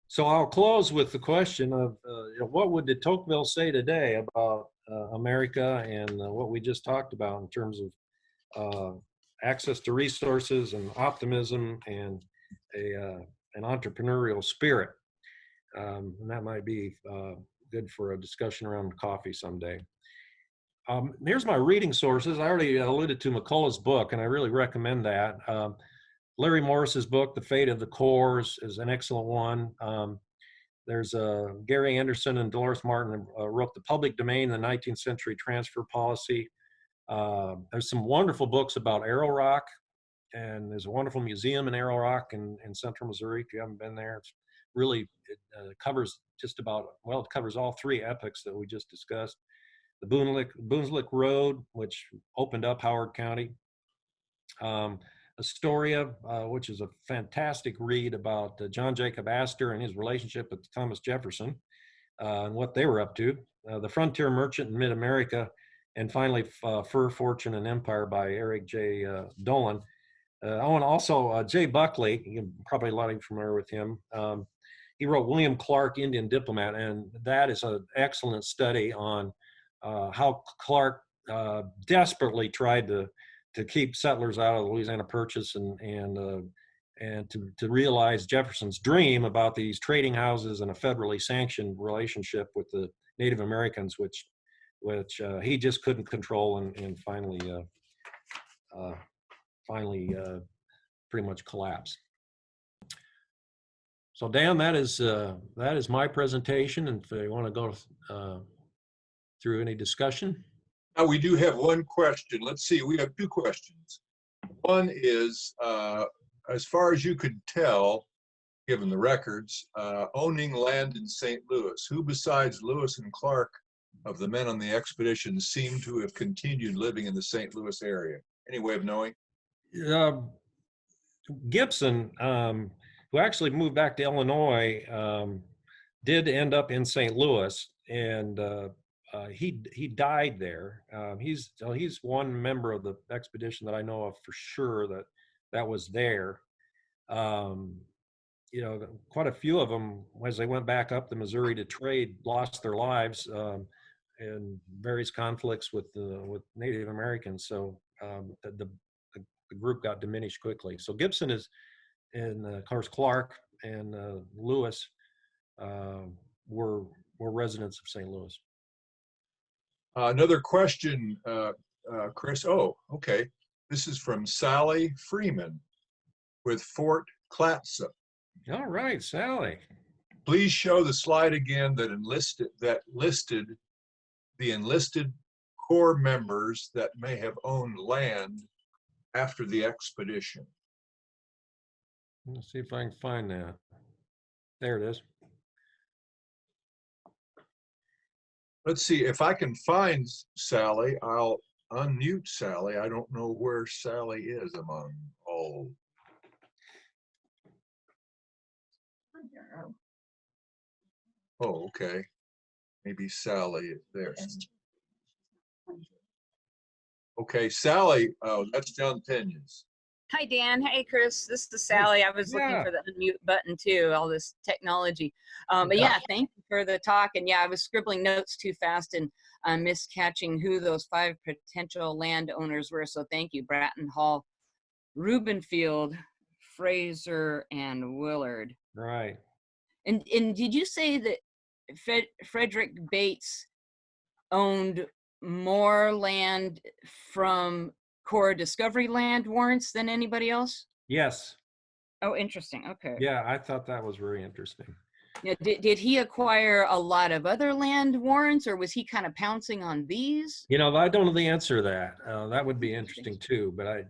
So I'll close with the question of what would de Tocqueville say today about America and what we just talked about in terms of access to resources and optimism and an entrepreneurial spirit. And that might be good for a discussion around coffee someday. Here's my reading sources. I already alluded to McCullough's book, and I really recommend that. Larry Morris's book, The Fate of the Cores, is an excellent one. There's Gary Anderson and Dolores Martin wrote The Public Domain, the 19th Century Transfer Policy. There's some wonderful books about Arrow Rock, and there's a wonderful museum in Arrow Rock in central Missouri. If you haven't been there, it's really, it covers just about, well, it covers all three epochs that we just discussed. The Boonslick Road, which opened up Howard County. Astoria, which is a fantastic read about John Jacob Astor and his relationship with Thomas Jefferson and what they were up to. The Frontier Merchant in Mid-America, and finally Fur, Fortune, and Empire by Eric J. Dolan. I want to also, Jay Buckley, you're probably a lot of you familiar with him. He wrote William Clark, Indian Diplomat, and that is an excellent study on how Clark desperately tried to keep settlers out of the Louisiana Purchase and to realize Jefferson's dream about these trading houses and a federally sanctioned relationship with the Native Americans, which he just couldn't control, and finally pretty much collapsed. So Dan, that is my presentation, and if you want to go through any discussion. Now we do have one question. Let's see, we have two questions. One is, as far as you could tell, given the records, owning land in St. Louis, who besides Lewis and Clark of the men on the expedition seem to have continued living in the St. Louis area? Any way of knowing? Gibson, who actually moved back to Illinois, did end up in St. Louis, and he died there. He's one member of the expedition that I know of for sure that was there. You know, quite a few of them, as they went back up the Missouri to trade, lost their lives in various conflicts with Native Americans. So the group got diminished quickly. So Gibson is, and of course Clark and Lewis were residents of St. Louis. Another question, Chris. Oh, okay. This is from Sally Freeman with Fort Clatsop. All right, Sally. Please show the slide again that listed the enlisted Corps members that may have owned land after the expedition. Let's see if I can find that. There it is. Let's see if I can find Sally. I'll unmute Sally. I don't know where Sally is among all. Oh, okay. Maybe Sally there. Okay, Sally. Oh, that's John Peñas. Hi, Dan. Hey, Chris. This is Sally. I was looking for the unmute button too, all this technology. But yeah, thank you for the talk. And yeah, I was scribbling notes too fast and miscatching who those 5 potential landowners were. So thank you, Bratton Hall, Rubenfield, Fraser, and Willard. Right. And did you say that Frederick Bates owned more land from Corps Discovery land warrants than anybody else? Yes. Oh, interesting. Okay. Yeah, I thought that was very interesting. Yeah, did he acquire a lot of other land warrants, or was he kind of pouncing on these? You know, I don't know the answer to that. That would be interesting too. But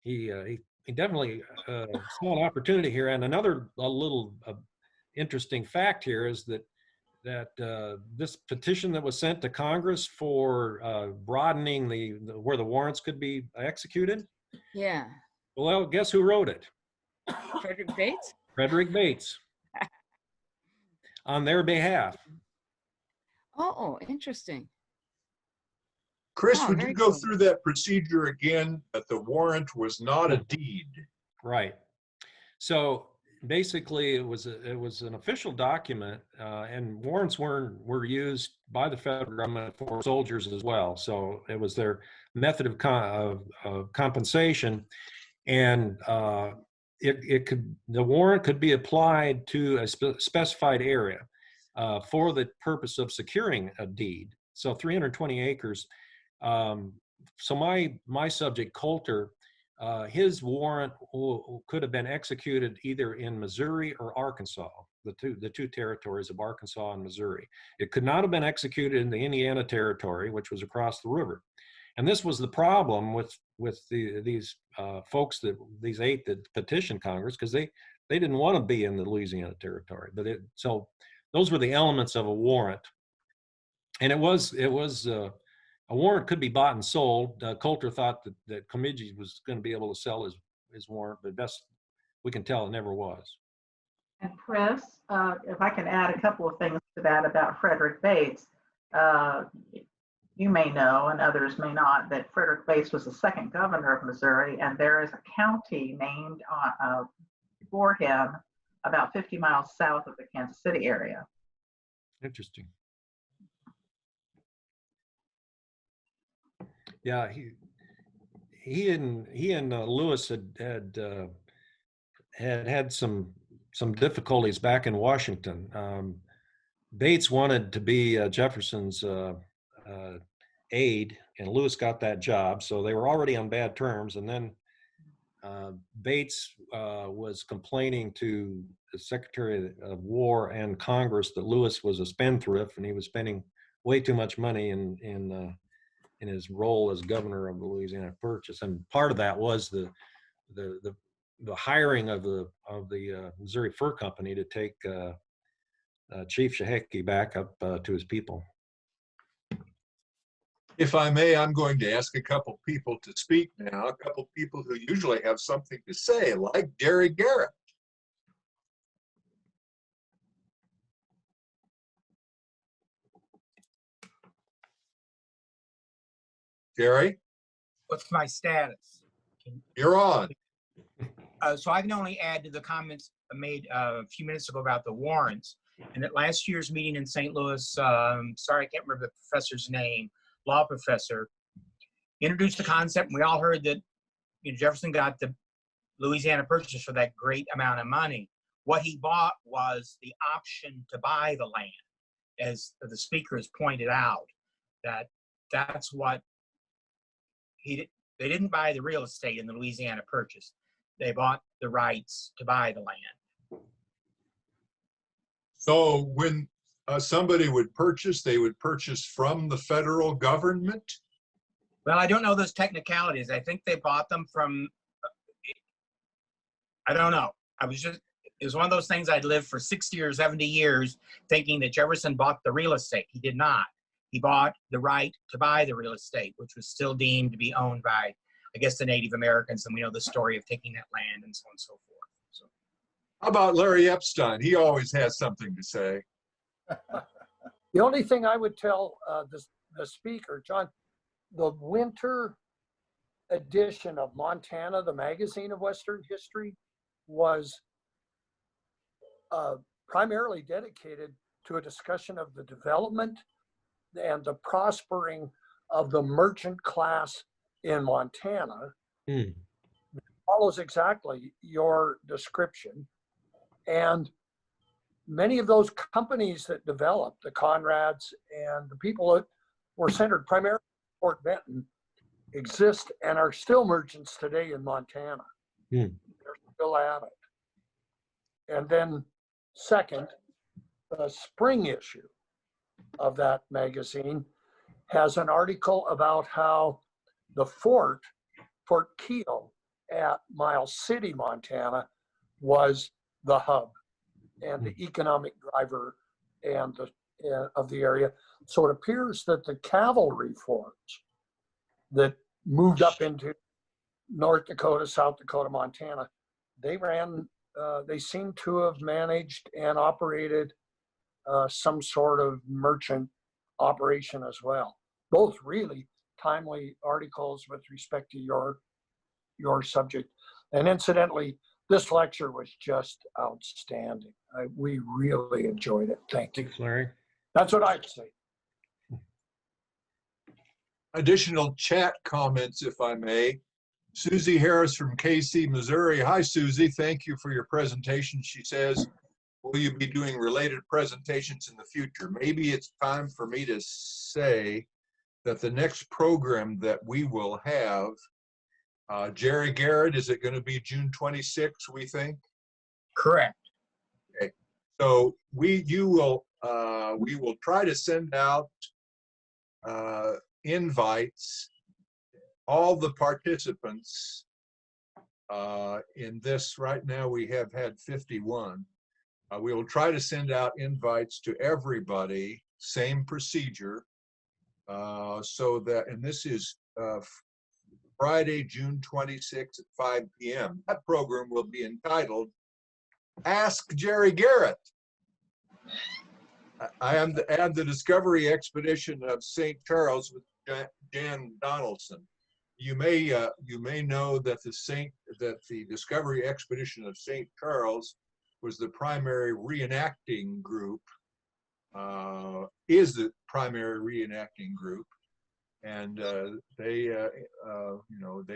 he definitely saw an opportunity here. And another little interesting fact here is that this petition that was sent to Congress for broadening where the warrants could be executed. Yeah. Well, guess who wrote it? Frederick Bates? Frederick Bates. On their behalf. Oh, interesting. Chris, would you go through that procedure again, that the warrant was not a deed? Right. So basically it was an official document, and warrants were used by the federal government for soldiers as well. So it was their method of compensation, and the warrant could be applied to a specified area for the purpose of securing a deed. So 320 acres. So my subject, Colter, his warrant could have been executed either in Missouri or Arkansas, the two territories of Arkansas and Missouri. It could not have been executed in the Indiana Territory, which was across the river. And this was the problem with these folks, these 8 that petitioned Congress, because they didn't want to be in the Louisiana Territory. But so those were the elements of a warrant, and it was a warrant could be bought and sold. Colter thought that Comidge was going to be able to sell his warrant, but best we can tell, it never was. And Chris, if I can add a couple of things to that about Frederick Bates, you may know, and others may not, that Frederick Bates was the 2nd governor of Missouri, and there is a county named for him about 50 miles south of the Kansas City area. Interesting. Yeah, he and Lewis had some difficulties back in Washington. Bates wanted to be Jefferson's aide, and Lewis got that job, so they were already on bad terms. And then Bates was complaining to the Secretary of War and Congress that Lewis was a spendthrift, and he was spending way too much money in his role as governor of the Louisiana Purchase. And part of that was the hiring of the Missouri Fur Company to take Chief Shaheki back up to his people. If I may, I'm going to ask a couple people to speak now, a couple people who usually have something to say, like Jerry Garrett. Jerry? What's my status? You're on. So I can only add to the comments made a few minutes ago about the warrants. And at last year's meeting in St. Louis, sorry, I can't remember the professor's name, law professor, introduced the concept. And we all heard that Jefferson got the Louisiana Purchase for that great amount of money. What he bought was the option to buy the land, as the speaker has pointed out, that's what they didn't buy the real estate in the Louisiana Purchase. They bought the rights to buy the land. So when somebody would purchase, they would purchase from the federal government? Well, I don't know those technicalities. I think they bought them from, I don't know. It was one of those things. I'd lived for 60 or 70 years thinking that Jefferson bought the real estate. He did not. He bought the right to buy the real estate, which was still deemed to be owned by, I guess, the Native Americans. And we know the story of taking that land and so on and so forth. So, how about Larry Epstein? He always has something to say. The only thing I would tell the speaker, John, the winter edition of Montana, the magazine of Western history, was primarily dedicated to a discussion of the development and the prospering of the merchant class in Montana. It follows exactly your description. And many of those companies that developed, the Conrads and the people that were centered primarily in Fort Benton, exist and are still merchants today in Montana. They're still at it. And then second, the spring issue of that magazine has an article about how the Fort Keogh at Miles City, Montana, was the hub and the economic driver and of the area. So it appears that the cavalry forts that moved up into North Dakota, South Dakota, Montana, they seem to have managed and operated some sort of merchant operation as well. Both really timely articles with respect to your subject. And incidentally, this lecture was just outstanding. We really enjoyed it. Thank you. Thanks, Larry. That's what I'd say. Additional chat comments, if I may. Susie Harris from KC, Missouri. Hi, Susie. Thank you for your presentation. She says, will you be doing related presentations in the future? Maybe it's time for me to say that the next program that we will have, Jerry Garrett, is it going to be June 26th, we think? correct. Okay. So we will try to send out invites all the participants in this. Right now we have had 51. We will try to send out invites to everybody, same procedure, so that, and this is Friday, June 26th at 5 p.m. That program will be entitled Ask Jerry Garrett. I am the Discovery Expedition of St. Charles with Jan Donaldson. You may know that the Discovery Expedition of St. Charles was the primary reenacting group, is the primary reenacting group, and they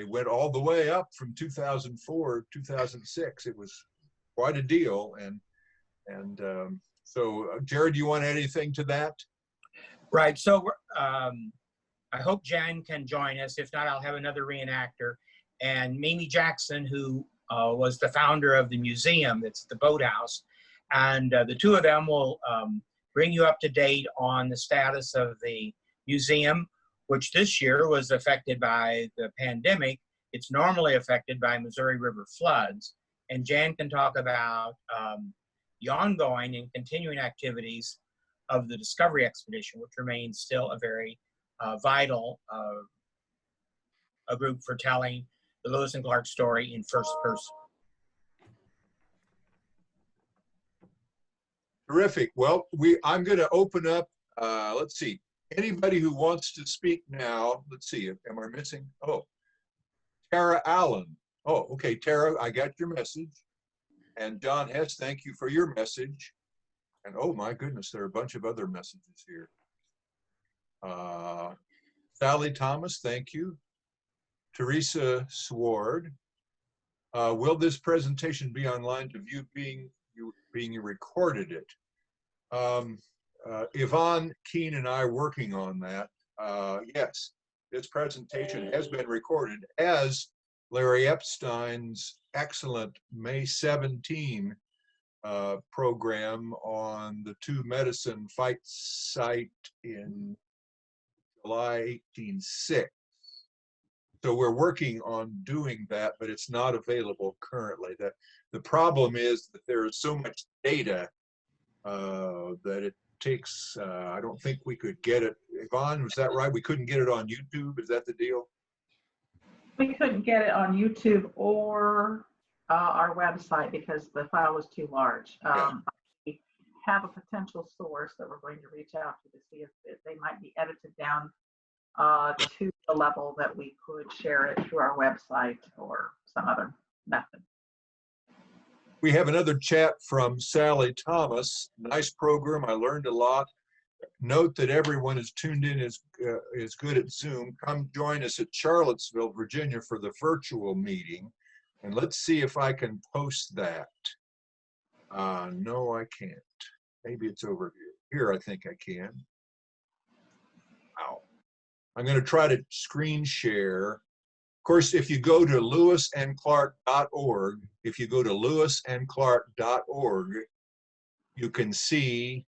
went all the way up from 2004 2006. It was quite a deal, and so Jared, do you want anything to that? Right. So I hope Jan can join us. If not, I'll have another reenactor. And Mamie Jackson, who was the founder of the museum that's at the boathouse. And the two of them will bring you up to date on the status of the museum, which this year was affected by the pandemic. It's normally affected by Missouri River floods. And Jan can talk about the ongoing and continuing activities of the Discovery Expedition, which remains still a very vital a group for telling the Lewis and Clark story in first person. Terrific. Well, I'm going to open up. Let's see. Anybody who wants to speak now. Let's see. Am I missing? Oh, Tara Allen. Oh, okay, Tara. I got your message. And John Hess, thank you for your message. And oh my goodness, there are a bunch of other messages here. Sally Thomas, thank you. Teresa Sward. Will this presentation be online to view being you recorded it? Yvonne Keene and I are working on that. Yes, this presentation has been recorded as Larry Epstein's excellent May 17 program on the Two Medicine fight site in July 1806. So we're working on doing that, but it's not available currently. The problem is that there is so much data that it takes, I don't think we could get it. Yvonne, was that right? We couldn't get it on YouTube? Is that the deal? We couldn't get it on YouTube or our website because the file was too large. We have a potential source that we're going to reach out to see if they might be edited down to the level that we could share it through our website or some other method. We have another chat from Sally Thomas. Nice program. I learned a lot. Note that everyone is tuned in is good at Zoom. Come join us at Charlottesville, Virginia for the virtual meeting. And let's see if I can post that. No, I can't. Maybe it's over here. Here, I think I can. Wow. I'm going to try to screen share. Of course, if you go to lewisandclark.org, you can see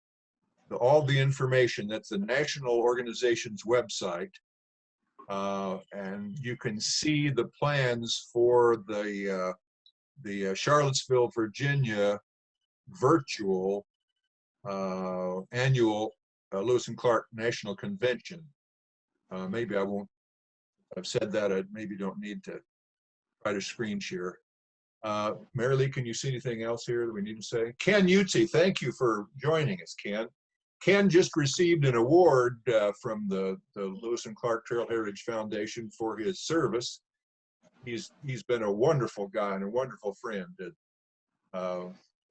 all the information. That's the national organization's website. And you can see the plans for the Charlottesville, Virginia virtual annual Lewis and Clark National Convention. Maybe I won't, I've said that, I maybe don't need to try to screen share. Mary Lee, can you see anything else here that we need to say? Ken Utze, thank you for joining us, Ken. Ken just received an award from the Lewis and Clark Trail Heritage Foundation for his service. He's been a wonderful guy and a wonderful friend.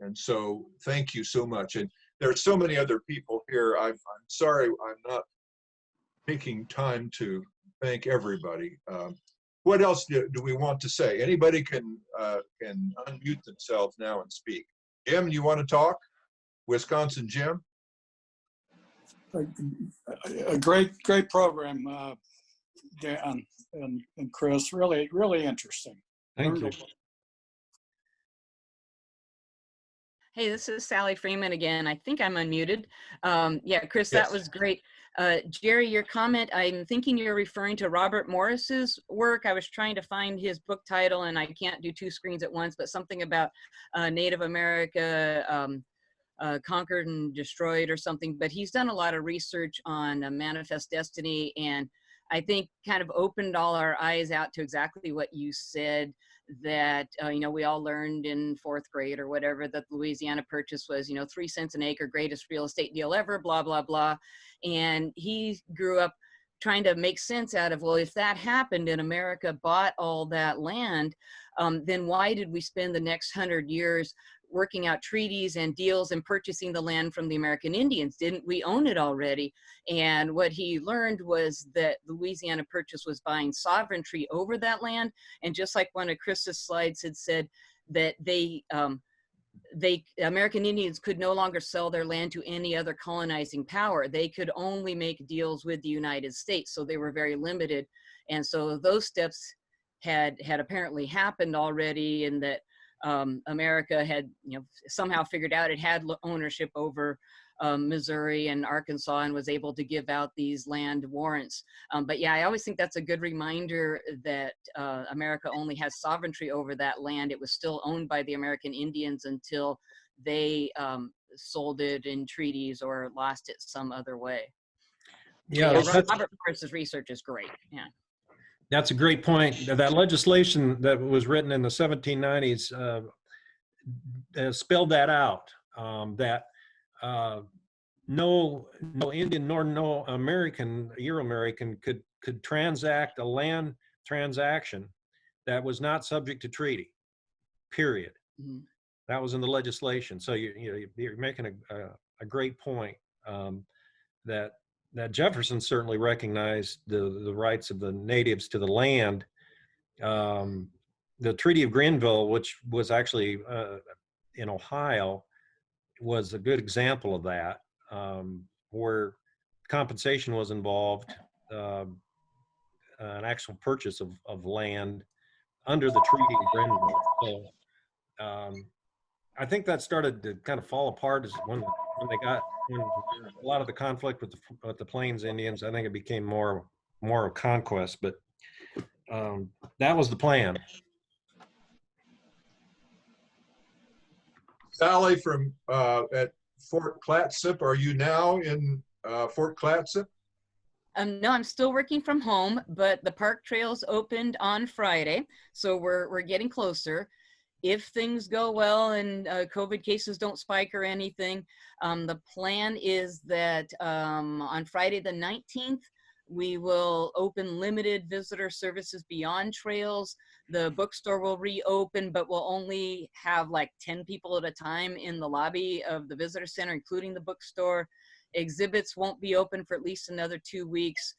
And so thank you so much. And there are so many other people here. I'm sorry I'm not taking time to thank everybody. What else do we want to say? Anybody can unmute themselves now and speak. Jim, you want to talk? Wisconsin Jim? A great program, Dan and Chris. Really interesting. Thank you. Hey, this is Sally Freeman again. I think I'm unmuted. Yeah, Chris, Yes. that was great. Jerry, your comment, I'm thinking you're referring to Robert Morris's work. I was trying to find his book title and I can't do two screens at once, but something about Native America conquered and destroyed or something. But he's done a lot of research on Manifest Destiny, and I think kind of opened all our eyes out to exactly what you said, that you know, we all learned in fourth grade or whatever that the Louisiana Purchase was, you know, 3 cents an acre, greatest real estate deal ever, blah blah blah. And he grew up trying to make sense out of, well, if that happened and America bought all that land, then why did we spend the next 100 years working out treaties and deals and purchasing the land from the American Indians? Didn't we own it already? And what he learned was that the Louisiana Purchase was buying sovereignty over that land. And just like one of Chris's slides had said, that American Indians could no longer sell their land to any other colonizing power. They could only make deals with the United States. So they were very limited. And so those steps had apparently happened already, in that America had, you know, somehow figured out it had ownership over Missouri and Arkansas and was able to give out these land warrants. But yeah, I always think that's a good reminder that America only has sovereignty over that land. It was still owned by the American Indians until they sold it in treaties or lost it some other way. Yeah, Robert Morris's research is great. Yeah. That's a great point. That legislation that was written in the 1790s spelled that out, that no Indian nor no American, Euro-American could transact a land transaction that was not subject to treaty, period. Mm-hmm. That was in the legislation. So you're making a great point, that Jefferson certainly recognized the rights of the natives to the land. The Treaty of Grenville, which was actually in Ohio, was a good example of that, where compensation was involved, an actual purchase of land under the Treaty of Grenville. So I think that started to kind of fall apart as when a lot of the conflict with the Plains Indians. I think it became more of conquest, but that was the plan. Sally from at Fort Clatsop, are you now in Fort Clatsop? No, I'm still working from home, but the park trails opened on Friday, so we're getting closer. If things go well and COVID cases don't spike or anything, the plan is that on Friday the 19th, we will open limited visitor services beyond trails. The bookstore will reopen, but we'll only have like 10 people at a time in the lobby of the visitor center, including the bookstore. Exhibits won't be open for at least another 2 weeks.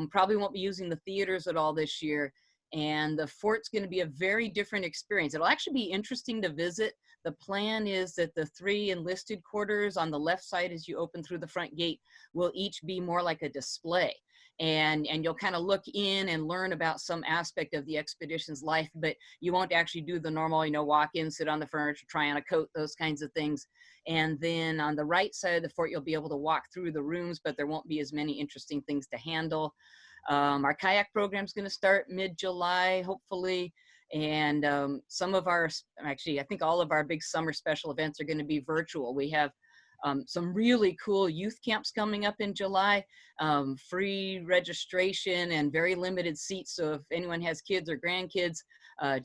Probably won't be using the theaters at all this year. And the fort's going to be a very different experience. It'll actually be interesting to visit. The plan is that the 3 enlisted quarters on the left side as you open through the front gate will each be more like a display. And you'll kind of look in and learn about some aspect of the expedition's life, but you won't actually do the normal, you know, walk in, sit on the furniture, try on a coat, those kinds of things. And then on the right side of the fort, you'll be able to walk through the rooms, but there won't be as many interesting things to handle. Our kayak program is going to start mid-July, hopefully. And some of our, actually, I think all of our big summer special events are going to be virtual. We have some really cool youth camps coming up in July, free registration and very limited seats. So if anyone has kids or grandkids,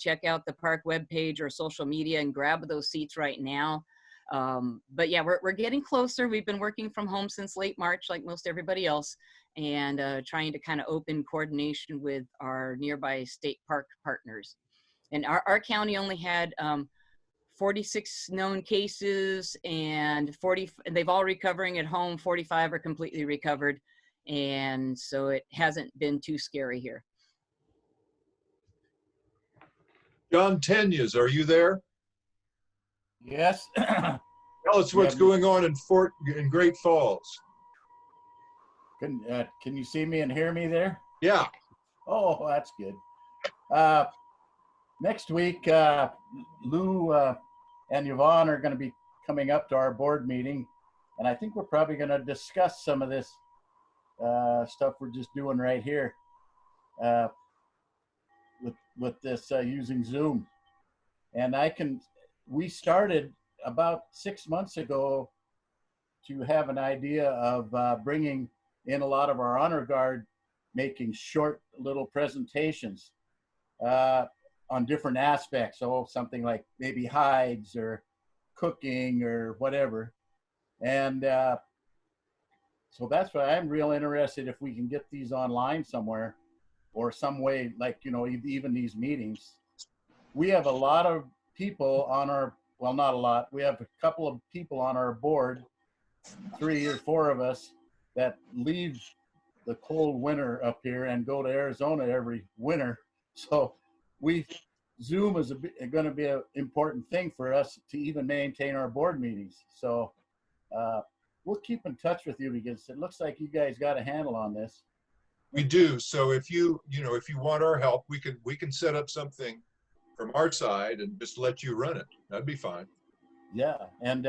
check out the park webpage or social media and grab those seats right now. But yeah, we're getting closer. We've been working from home since late March, like most everybody else, and trying to kind of open coordination with our nearby state park partners. And our county only had 46 known cases, and they've all recovering at home. 45 are completely recovered. And so it hasn't been too scary here. John Tenyas, are you there? Yes. Tell us what's going on in Great Falls. Can you see me and hear me there? Yeah. Oh, that's good. Next week, Lou and Yvonne are going to be coming up to our board meeting, and I think we're probably going to discuss some of this stuff we're just doing right here with this using Zoom. And we started about 6 months ago to have an idea of bringing in a lot of our honor guard, making short little presentations on different aspects. So something like maybe hides or cooking or whatever. And so that's why I'm real interested if we can get these online somewhere or some way, like, you know, even these meetings. We have a lot of people on our, well, not a lot, we have a couple of people on our board, 3 or 4 of us, that leave the cold winter up here and go to Arizona every winter. So Zoom is going to be an important thing for us to even maintain our board meetings. So we'll keep in touch with you because it looks like you guys got a handle on this. We do. So if you want our help, we can set up something from our side and just let you run it. That'd be fine. Yeah. And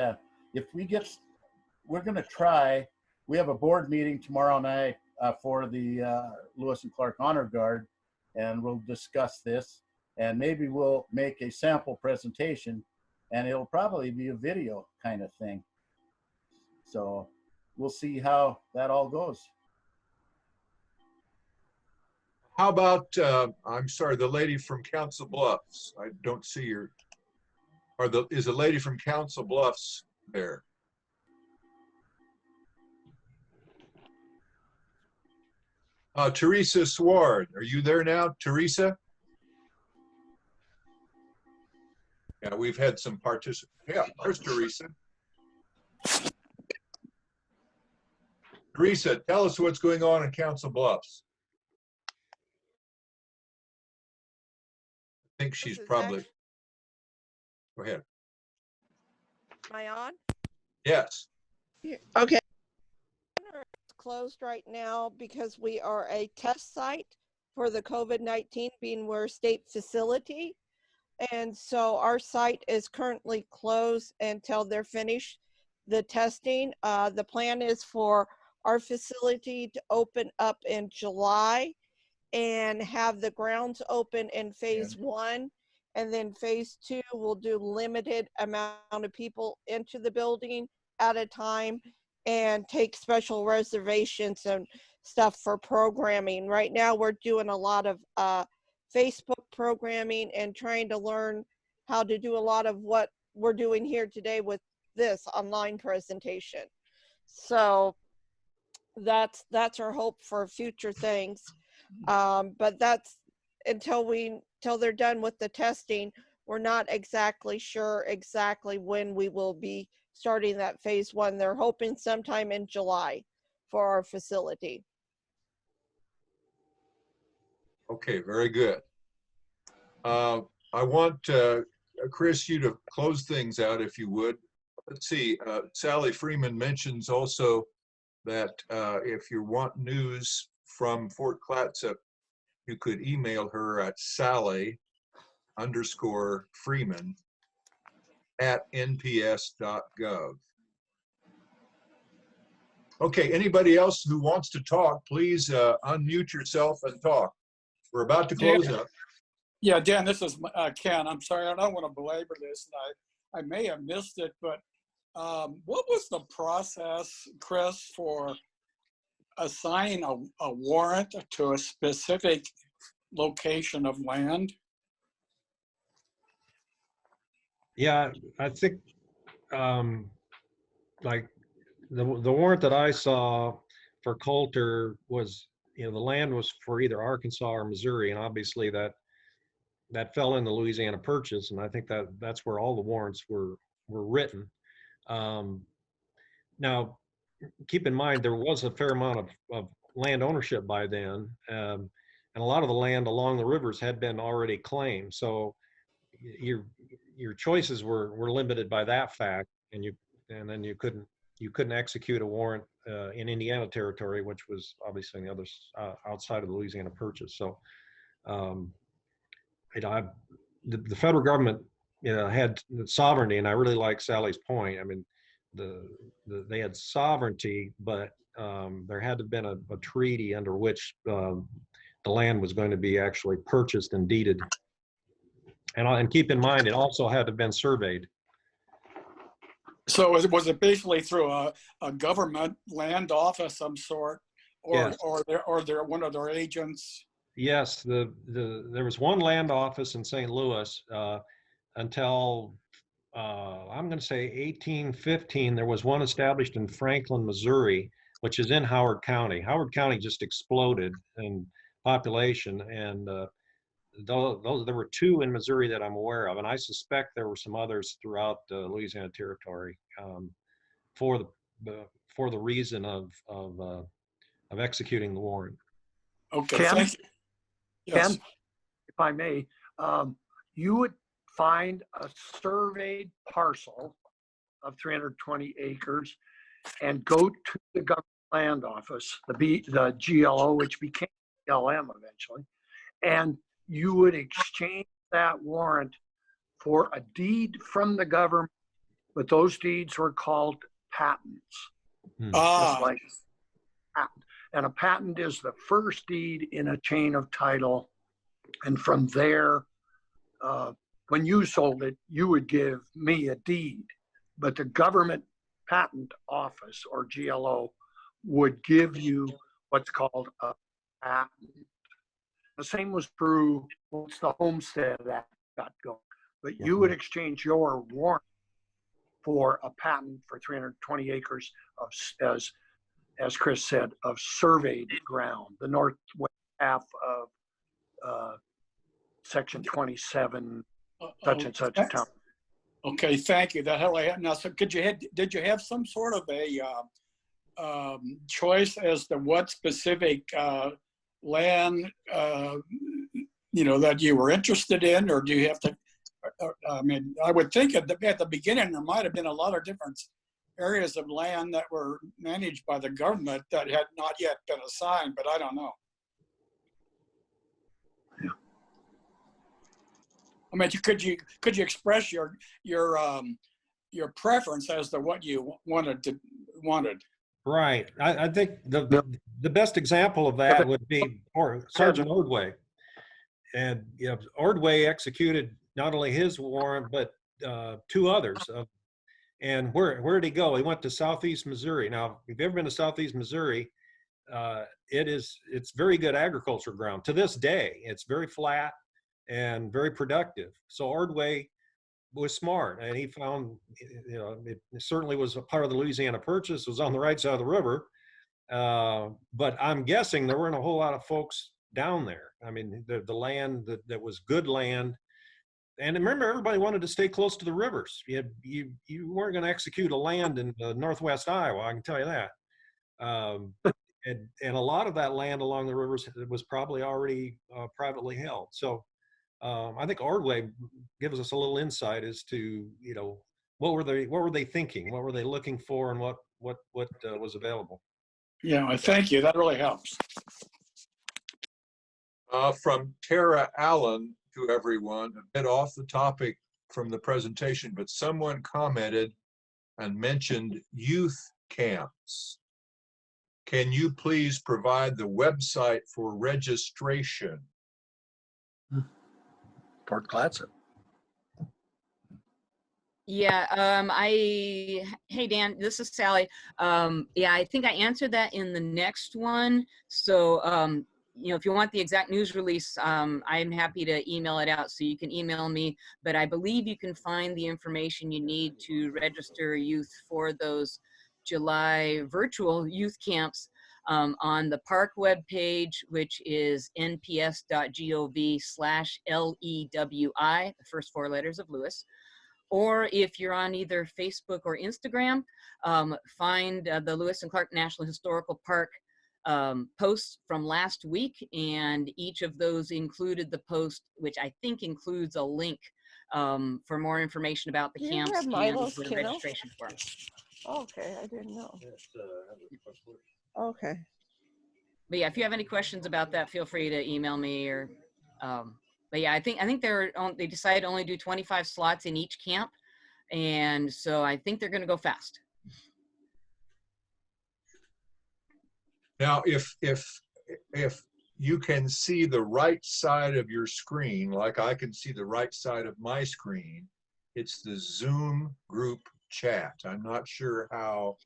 if we're going to try, we have a board meeting tomorrow night for the Lewis and Clark Honor Guard, and we'll discuss this, and maybe we'll make a sample presentation, and it'll probably be a video kind of thing. So we'll see how that all goes. How about, I'm sorry, the lady from Council Bluffs? I don't see your, is the lady from Council Bluffs there? Teresa Sward, are you there now, Teresa? Yeah, we've had some participants. Yeah, there's Teresa. Teresa, tell us what's going on in Council Bluffs. I think she's probably, go ahead. Am I on? Yes. Okay. It's closed right now because we are a test site for the COVID-19, being we're a state facility. And so our site is currently closed until they're finished the testing. The plan is for our facility to open up in July and have the grounds open in phase 1. And then phase 2 will do limited amount of people into the building at a time and take special reservations and stuff for programming. Right now we're doing a lot of Facebook programming and trying to learn how to do a lot of what we're doing here today with this online presentation. So that's our hope for future things. But that's until they're done with the testing, we're not exactly sure exactly when we will be starting that phase 1. They're hoping sometime in July for our facility. Okay, very good. I want, Chris, you to close things out if you would. Let's see, Sally Freeman mentions also that if you want news from Fort Clatsop, you could email her at sally_freeman@nps.gov. Okay, anybody else who wants to talk, please unmute yourself and talk. We're about to close up. Yeah, Dan, this is Ken. I'm sorry, I don't want to belabor this, and I may have missed it, but what was the process, Chris, for assigning a warrant to a specific location of land? Yeah, I think like the warrant that I saw for Colter was, you know, the land was for either Arkansas or Missouri, and obviously that fell in the Louisiana Purchase, and I think that's where all the warrants were written. Now, keep in mind there was a fair amount of land ownership by then, and a lot of the land along the rivers had been already claimed. So your choices were limited by that fact, and then you couldn't execute a warrant in Indiana territory, which was obviously the others outside of the Louisiana Purchase. So the federal government had sovereignty, and I really like Sally's point. I mean, they had sovereignty, but there had to have been a treaty under which the land was going to be actually purchased and deeded. And keep in mind, it also had to have been surveyed. So was it basically through a government land office of some sort, Yes. or they're one of their agents? Yes, there was one land office in St. Louis until I'm going to say 1815. There was one established in Franklin, Missouri, which is in Howard County. Howard County just exploded in population, and there were two in Missouri that I'm aware of, and I suspect there were some others throughout the Louisiana Territory for the reason of executing the warrant. Okay, Ken? thank you. Yes. Ken, if I may, you would find a surveyed parcel of 320 acres and go to the government land office, the GLO, which became LM eventually, and you would exchange that warrant for a deed from the government, but those deeds were called patents. Just like patent. And a patent is the first deed in a chain of title. And from there, when you sold it, you would give me a deed, but the government patent office, or GLO, would give you what's called a patent. The same was true once the Homestead Act got going, but you would exchange your warrant for a patent for 320 acres of, as Chris said, of surveyed ground, the northwest half of section 27, such and such a town. Okay, thank you. That helped. Now, so did you have some sort of a choice as to what specific land that you were interested in, or do you have to? I mean, I would think at the beginning there might have been a lot of different areas of land that were managed by the government that had not yet been assigned, but I don't know. Yeah. I mean, could you express your preference as to what you wanted? Right. I think the best example of that would be Sergeant Ordway. And Ordway executed not only his warrant, but two others. And where did he go? He went to Southeast Missouri. Now, if you've ever been to Southeast Missouri, it's very good agriculture ground. To this day, it's very flat and very productive. So Ordway was smart, and he found, it certainly was a part of the Louisiana Purchase. It was on the right side of the river. But I'm guessing there weren't a whole lot of folks down there. I mean, the land that was good land. And remember, everybody wanted to stay close to the rivers. You weren't going to execute a land in northwest Iowa, I can tell you that. And a lot of that land along the rivers was probably already privately held. So I think Ordway gives us a little insight as to what were they thinking, what were they looking for, and what was available. Yeah, thank you. That really helps. From Tara Allen to everyone, a bit off the topic from the presentation, but someone commented and mentioned youth camps. Can you please provide the website for registration? Port Clatsop. Yeah, hey Dan, this is Sally. Yeah, I think I answered that in the next one. So, if you want the exact news release, I'm happy to email it out, so you can email me. But I believe you can find the information you need to register youth for those July virtual youth camps on the park webpage, which is nps.gov/LEWI, the first four letters of Lewis. Or if you're on either Facebook or Instagram, find the Lewis and Clark National Historical Park posts from last week, and each of those included the post, which I think includes a link for more information about the camps and the registration form. Okay, I didn't know. Okay. But yeah, if you have any questions about that, feel free to email me or But yeah, I think they decided to only do 25 slots in each camp, and so I think they're going to go fast. Now, if you can see the right side of your screen, like I can see the right side of my screen, it's the Zoom group chat. I'm not sure how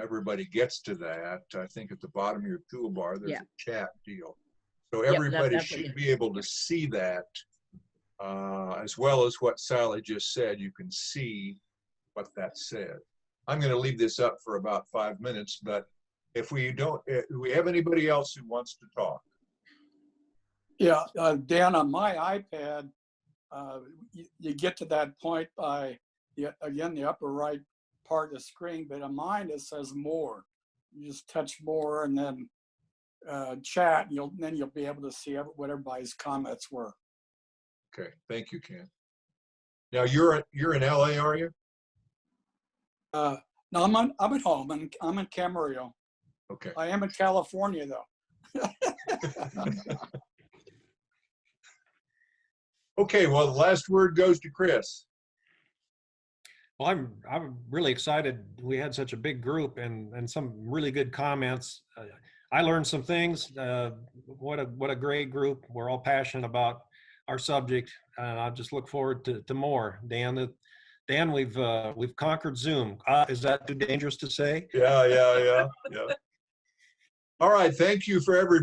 everybody gets to that. I think at the bottom of your toolbar, there's a chat deal. So everybody should be able to see that, as well as what Sally just said. You can see what that said. I'm going to leave this up for about 5 minutes, but if we don't, do we have anybody else who wants to talk? Yeah, Dan, on my iPad, you get to that point by, again, the upper right part of the screen, but on mine it says more. You just touch more and then chat, and then you'll be able to see what everybody's comments were. Okay, thank you, Ken. Now you're in LA, are you? No, I'm at home, and I'm in Camarillo. Okay. I am in California though. Okay, well, the last word goes to Chris. Well, I'm really excited. We had such a big group and some really good comments. I learned some things. What a great group. We're all passionate about our subject, and I just look forward to more. Dan, we've conquered Zoom. Is that too dangerous to say? Yeah. All right, thank you for everybody.